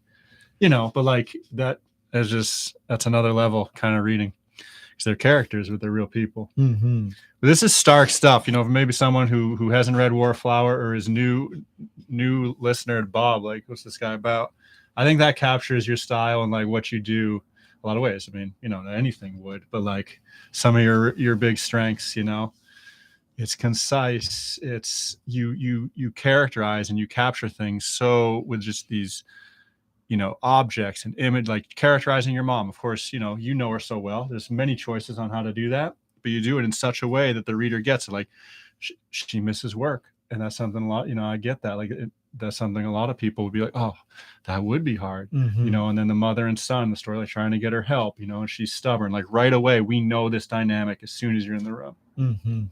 but like that is that's another level kind of reading. Because they're characters, but they're real people. Mm-hmm. But this is stark stuff, maybe someone who hasn't read Warflower or is new listener to Bob, like, what's this guy about? I think that captures your style and like what you do a lot of ways. I mean, anything would, but like some of your big strengths, it's concise. It's you characterize and you capture things. So with just these, objects and image, like characterizing your mom, of course, you know her so well. There's many choices on how to do that, but you do it in such a way that the reader gets it. Like she misses work. And that's something a lot, I get that. Like that's something a lot of people would be like, oh, that would be hard, Mm-hmm. And then the mother and son, the story, like trying to get her help, and she's stubborn. Like right away, we know this dynamic as soon as you're in the room. Mm-hmm.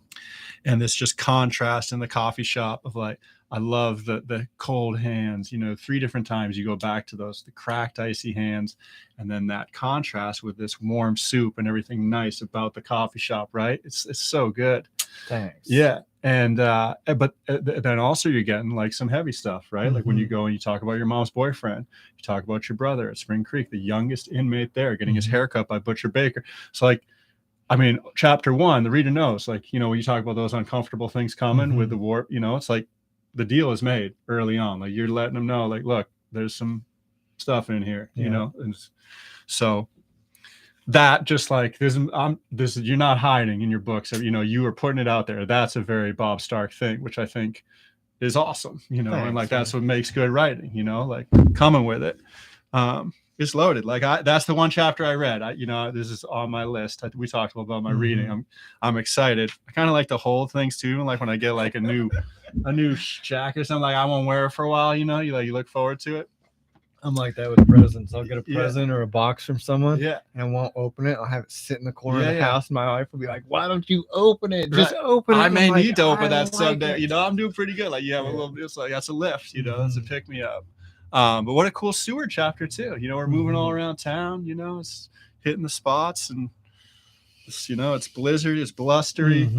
And this just contrast in the coffee shop of like, I love the cold hands, 3 different times you go back to those, the cracked, icy hands. And then that contrast with this warm soup and everything nice about the coffee shop, right? It's so good. Thanks. Yeah. And, but then also you're getting like some heavy stuff, right? Mm-hmm. Like when you go and you talk about your mom's boyfriend, you talk about your brother at Spring Creek, the youngest inmate there, getting his haircut by Butcher Baker. So like, I mean, chapter 1, the reader knows, like, when you talk about those uncomfortable things coming with the war, it's like the deal is made early on. Like you're letting them know, like, look, there's some stuff in here, and so that just like this, you're not hiding in your books. You are putting it out there. That's a very Bob Stark thing, which I think is awesome, Thanks, and like that's what makes good writing, like coming with it. It's loaded. Like that's the one chapter I read. This is on my list. We talked about my reading. I'm excited. I kind of like to hold things too. Like when I get like a new jacket or something, like I won't wear it for a while. You look forward to it. I'm like that with presents. I'll get a present or a box from someone, and I won't open it. I'll have it sit in the corner of the Yeah. house. And my wife will be like, "Why don't you open it? Just open it." I And may I'm like, need to open "I that like someday. it." I'm doing pretty good. Like you have a little. It's like that's a lift. That's a pick me up. But what a cool Seward chapter too. We're moving all around town. It's hitting the spots and. It's blizzard, it's blustery.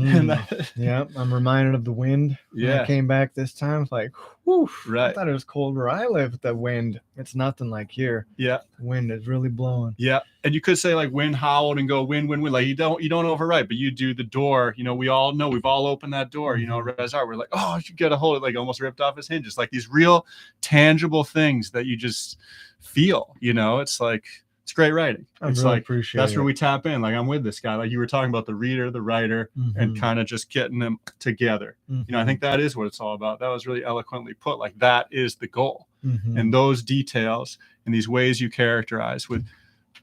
Yeah, I'm reminded of the wind. When I came back this time, it's like, whew, right. I thought it was cold where I live. The wind, it's nothing like here. Yeah, the wind is really blowing. Yeah, and you could say like wind howled and go wind. Like you don't overwrite, but you do the door. We all know we've all opened that door. Rezar, we're like, oh, you get a hold of it, like almost ripped off his hinges. Like these real tangible things that you just feel. It's like. It's great writing. It's really like appreciate that's it. where we tap in. Like I'm with this guy. Like you were talking about the reader, the writer, and kind of just getting them together. I think that is what it's all about. That was really eloquently put. Like that is the goal. And those details and these ways you characterize with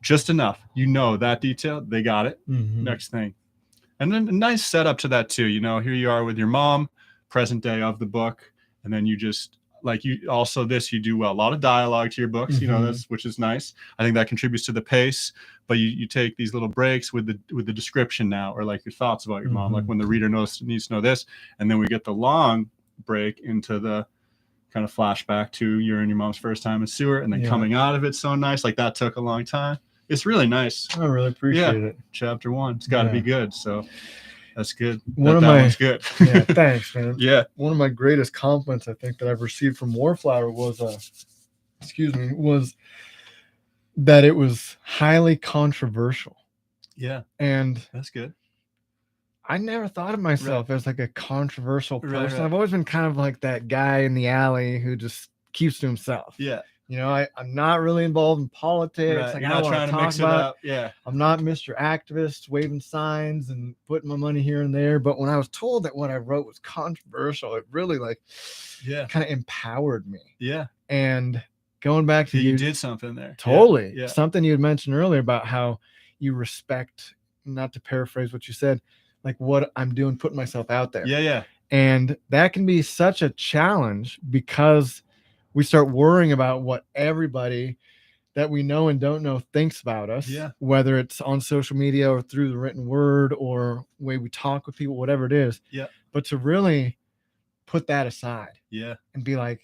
just enough. That detail, they got it. Next thing. And then a nice setup to that too. Here you are with your mom, present day of the book, and then you just. Like you do well. A lot of dialogue to your books, which is nice. I think that contributes to the pace, but you take these little breaks with the description now, or like your thoughts about your mom, like when the reader needs to know this, and then we get the long break into the kind of flashback to you and your mom's first time in Seward, and then coming out of it so nice. Like that took a long time. It's really nice. I really appreciate it. Chapter 1, it's got to be good. So. That's good. That one's good. Yeah, thanks, man. Yeah. One of my greatest compliments I think that I've received from Warflower was that it was highly controversial. Yeah, And that's good. I never thought of myself as like a controversial person. Right. I've always been kind of like that guy in the alley who just keeps to himself. Yeah. I'm not really involved in politics. Right. Like, You're I don't not want trying to to talk mix it about up. Yeah. I'm not Mr. Activist waving signs and putting my money here and there. But when I was told that what I wrote was controversial, it really kind of empowered me. Yeah. And going back to you did something there. Totally. Yeah. Something you had mentioned earlier about how you respect, not to paraphrase what you said, like what I'm doing, putting myself out there. Yeah. And that can be such a challenge because we start worrying about what everybody that we know and don't know thinks about us, whether it's on social media or through the written word or way we talk with people, whatever it is. Yeah. But to really put that aside, and be like,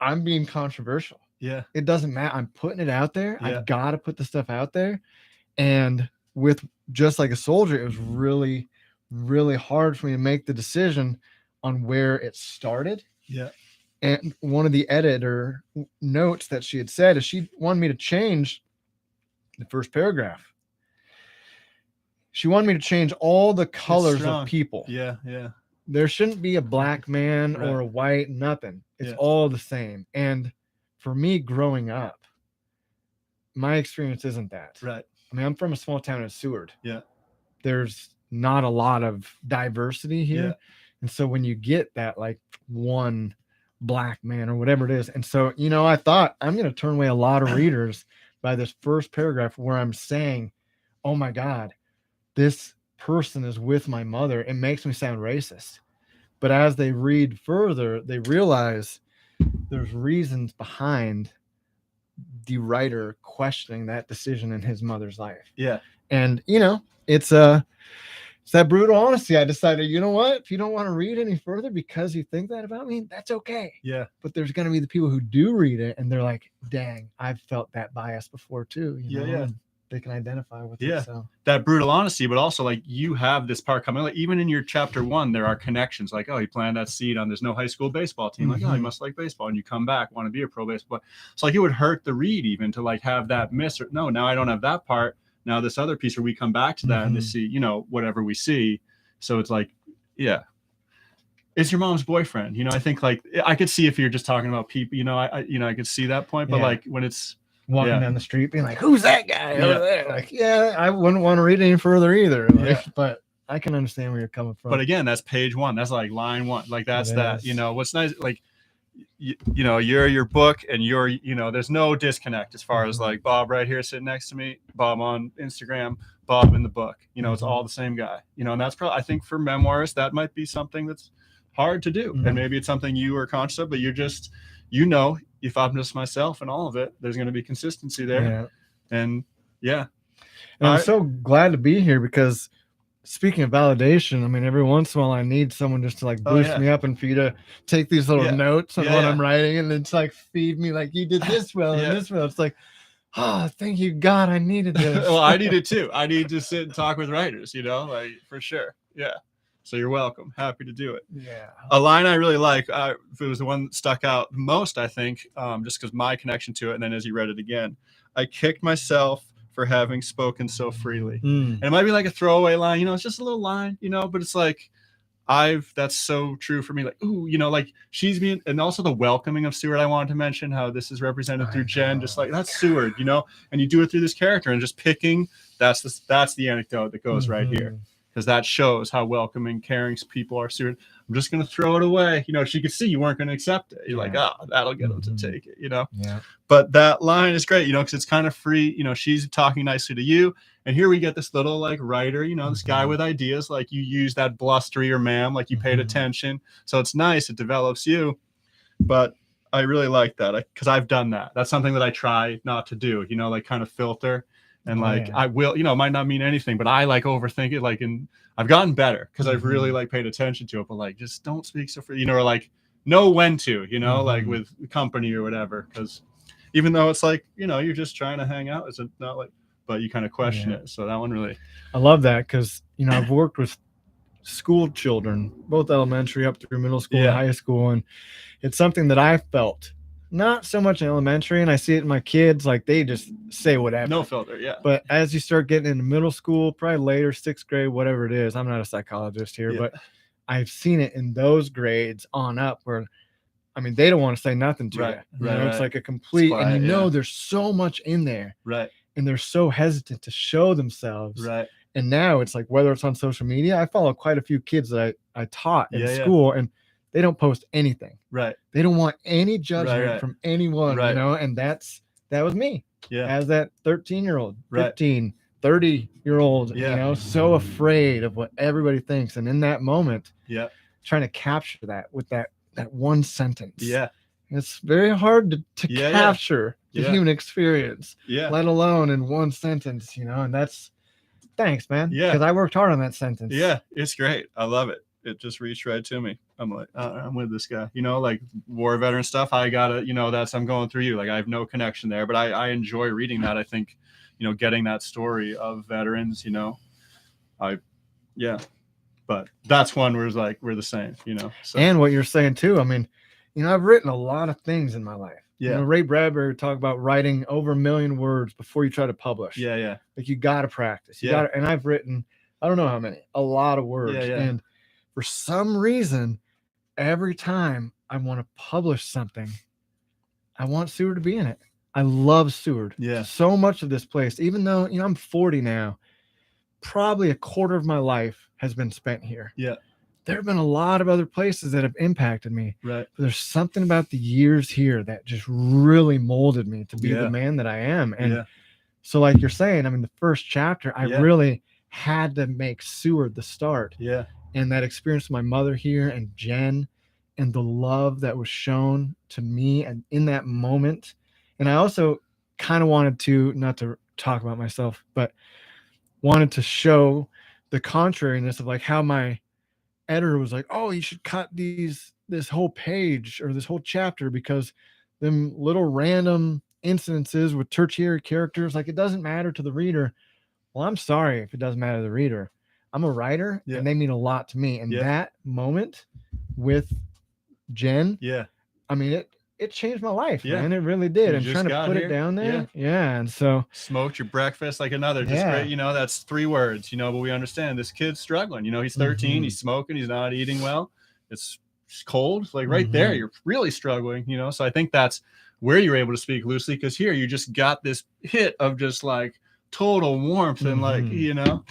I'm being controversial. Yeah. It doesn't matter. I'm putting it out there. Yeah. I've got to put the stuff out there. And with Just Like a Soldier, it was really, really hard for me to make the decision on where it started. Yeah. And one of the editor notes that she had said is she wanted me to change the first paragraph. She wanted me to change all the colors of people. Yeah. There shouldn't be a black man or a white, nothing. It's all the same. And for me growing up, my experience isn't that. Right. I mean, I'm from a small town in Seward. Yeah. There's not a lot of diversity here. Yeah. And so when you get that like one black man or whatever it is. And so, I thought I'm going to turn away a lot of readers by this first paragraph where I'm saying, oh my God, this person is with my mother. It makes me sound racist. But as they read further, they realize there's reasons behind the writer questioning that decision in his mother's life. Yeah. And, it's that brutal honesty. I decided, you know what? If you don't want to read any further because you think that about me, that's okay. Yeah. But there's going to be the people who do read it and they're like, dang, I've felt that bias before too. And they can identify with it. So that brutal honesty, but also like you have this part coming, like even in your chapter 1, there are connections like, oh, he planted that seed on there's no high school baseball team. Like, oh, he must like baseball. And you come back, want to be a pro baseball. So like it would hurt the read even to like have that miss or no, now I don't have that part. Now this other piece where we come back to that and to see, whatever we see. So it's like, it's your mom's boyfriend. I think like I could see if you're just talking about people, I could see that point, but like when it's walking down the street being like, who's that guy over there? Like, I wouldn't want to read any further either. But I can understand where you're coming from. But again, that's page 1. That's like line 1. Like that's that, what's nice. Like, you're your book and you're, there's no disconnect as far as like Bob right here sitting next to me, Bob on Instagram, Bob in the book, it's all the same guy, and that's probably, I think for memoirs, that might be something that's hard to do. And maybe it's something you are conscious of, but you're just, if I'm just myself and all of it, there's going to be consistency there. And I'm so glad to be here because speaking of validation, I mean, every once in a while I need someone just to like boost me up and for you to take these little notes on what I'm writing and it's like feed me like you did this well and this well. It's like, oh, thank you, God, I needed this. Well, I need it too. I need to sit and talk with writers, like for sure. Yeah. So you're welcome. Happy to do it. Yeah. A line I really like, if it was the one that stuck out most, I think, just because my connection to it. And then as you read it again, I kicked myself for having spoken so freely. And it might be like a throwaway line, it's just a little line, but it's like, that's so true for me. Like, ooh, like she's being, and also the welcoming of Seward. I wanted to mention how this is represented through Jen, just like that's Seward, and you do it through this character and just picking, that's the anecdote that goes right here. Because that shows how welcoming, caring people are. Seward, I'm just going to throw it away. She could see you weren't going to accept it. You're like, oh, that'll get them to take it, Yeah. But that line is great, because it's kind of free. She's talking nicely to you. And here we get this little like writer, this guy with ideas. Like you use that blustery or ma'am, like you paid attention. So it's nice. It develops you. But I really like that because I've done that. That's something that I try not to do, like kind of filter. And I will, it might not mean anything, but I like overthink it. Like, and I've gotten better because I've really like paid attention to it, but like, just don't speak so free, or like know when to, like with company or whatever. Cause even though it's like, you're just trying to hang out, it's not like, but you kind of question it. So that one really, I love that. Cause I've worked with school children, both elementary up through middle school and high school. And it's something that I felt not so much in elementary, and I see it in my kids, like they just say whatever. No filter. Yeah. But as you start getting into middle school, probably later, 6th grade, whatever it is, I'm not a psychologist here, Yeah. but I've seen it in those grades on up where, I mean, they don't want to say nothing to Right, you. right, It's right. like a complete, quiet, and you know, yeah. there's so much in there, Right. and they're so hesitant to show themselves. Right. And now it's like, whether it's on social media, I follow quite a few kids that I taught in Yeah, yeah. school, and they don't post anything. Right. They don't want any judgment right. from anyone, Right. you know, and that was me Yeah. as that 13-year-old, Right. 15, 30-year-old, Yeah. you know, so afraid of what everybody thinks. And in that moment, Yeah. trying to capture that with that one sentence. Yeah. It's very hard to Yeah, yeah. capture the Yeah. human experience, Yeah. let alone in one sentence, you know, and that's, thanks, man. Yeah. Because I worked hard on that sentence. Yeah. It's great. I love it. It just reached right to me. I'm like, I'm with this guy, you know, like war veteran stuff. I gotta, you know, I'm going through you. Like I have no connection there, but I enjoy reading that. I think, you know, getting that story of veterans, you know, yeah, but that's one where it's like, we're the same, you know? So, And what you're saying too, I mean, you know, I've written a lot of things in my life. Yeah. You know, Ray Bradbury talked about writing over 1 million words before you try to publish. yeah. Yeah. Like you got to practice. You Yeah. got to, and I've written, I don't know how many, a lot of words. Yeah, yeah. And for some reason, every time I want to publish something, I want Seward to be in it. I love Seward. Yeah. So much of this place, even though, you know, I'm 40 now, probably a quarter of my life has been spent here. Yeah. There have been a lot of other places that have impacted me. Right. But there's something about the years here that just really molded me to be Yeah. the man that I am. And Yeah. so like you're saying, I mean, the first chapter, I Yeah. really had to make Seward the start. Yeah. And that experience with my mother here and Jen and the love that was shown to me and in that moment. And I also kind of wanted to, not to talk about myself, but wanted to show the contrariness of like how my editor was like, oh, you should cut this whole page or this whole chapter because them little random incidences with tertiary characters, like it doesn't matter to the reader. Well, I'm sorry if it doesn't matter to the reader. I'm a writer Yeah. and they mean a lot to me. And Yeah. that moment with Jen, Yeah. I mean, it changed my life, Yeah. man. It really did. You And just trying to got put here. it down there. Yeah. And so, Smoked your breakfast, like another just Yeah. great, you know, that's 3 words, you know, but we understand this kid's struggling, you know, he's 13, Mhm. he's smoking, he's not eating well, it's cold, like right there, Mhm. you're really struggling, you know. So I think that's where you're able to speak loosely, because here you just got this hit of just like total warmth and like, Mhm. you know,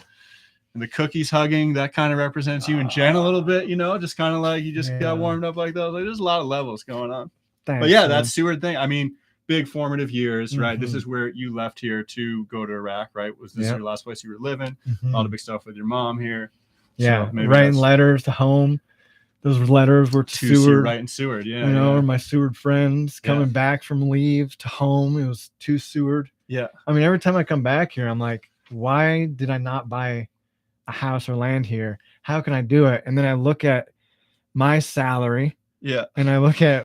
and the cookies hugging, that kind of represents you and Jen a little bit, you know, just kind of like you just Yeah. got warmed up like those. Like there's a lot of levels going on. thanks, But yeah, man. that's Seward thing. I mean, big formative years, right? This Mhm. is where you left here to go to Iraq, right? Was this Yep. your last place you were living? Mhm. All the big stuff with your mom here. Yeah, So maybe writing that's letters to home. Those letters were to to Seward, right in Seward. Yeah. you know, yeah. or my Seward friends Yeah. coming back from leave to home. It was to Seward. Yeah. I mean, every time I come back here, I'm like, why did I not buy a house or land here? How can I do it? And then I look at my salary Yeah. and I look at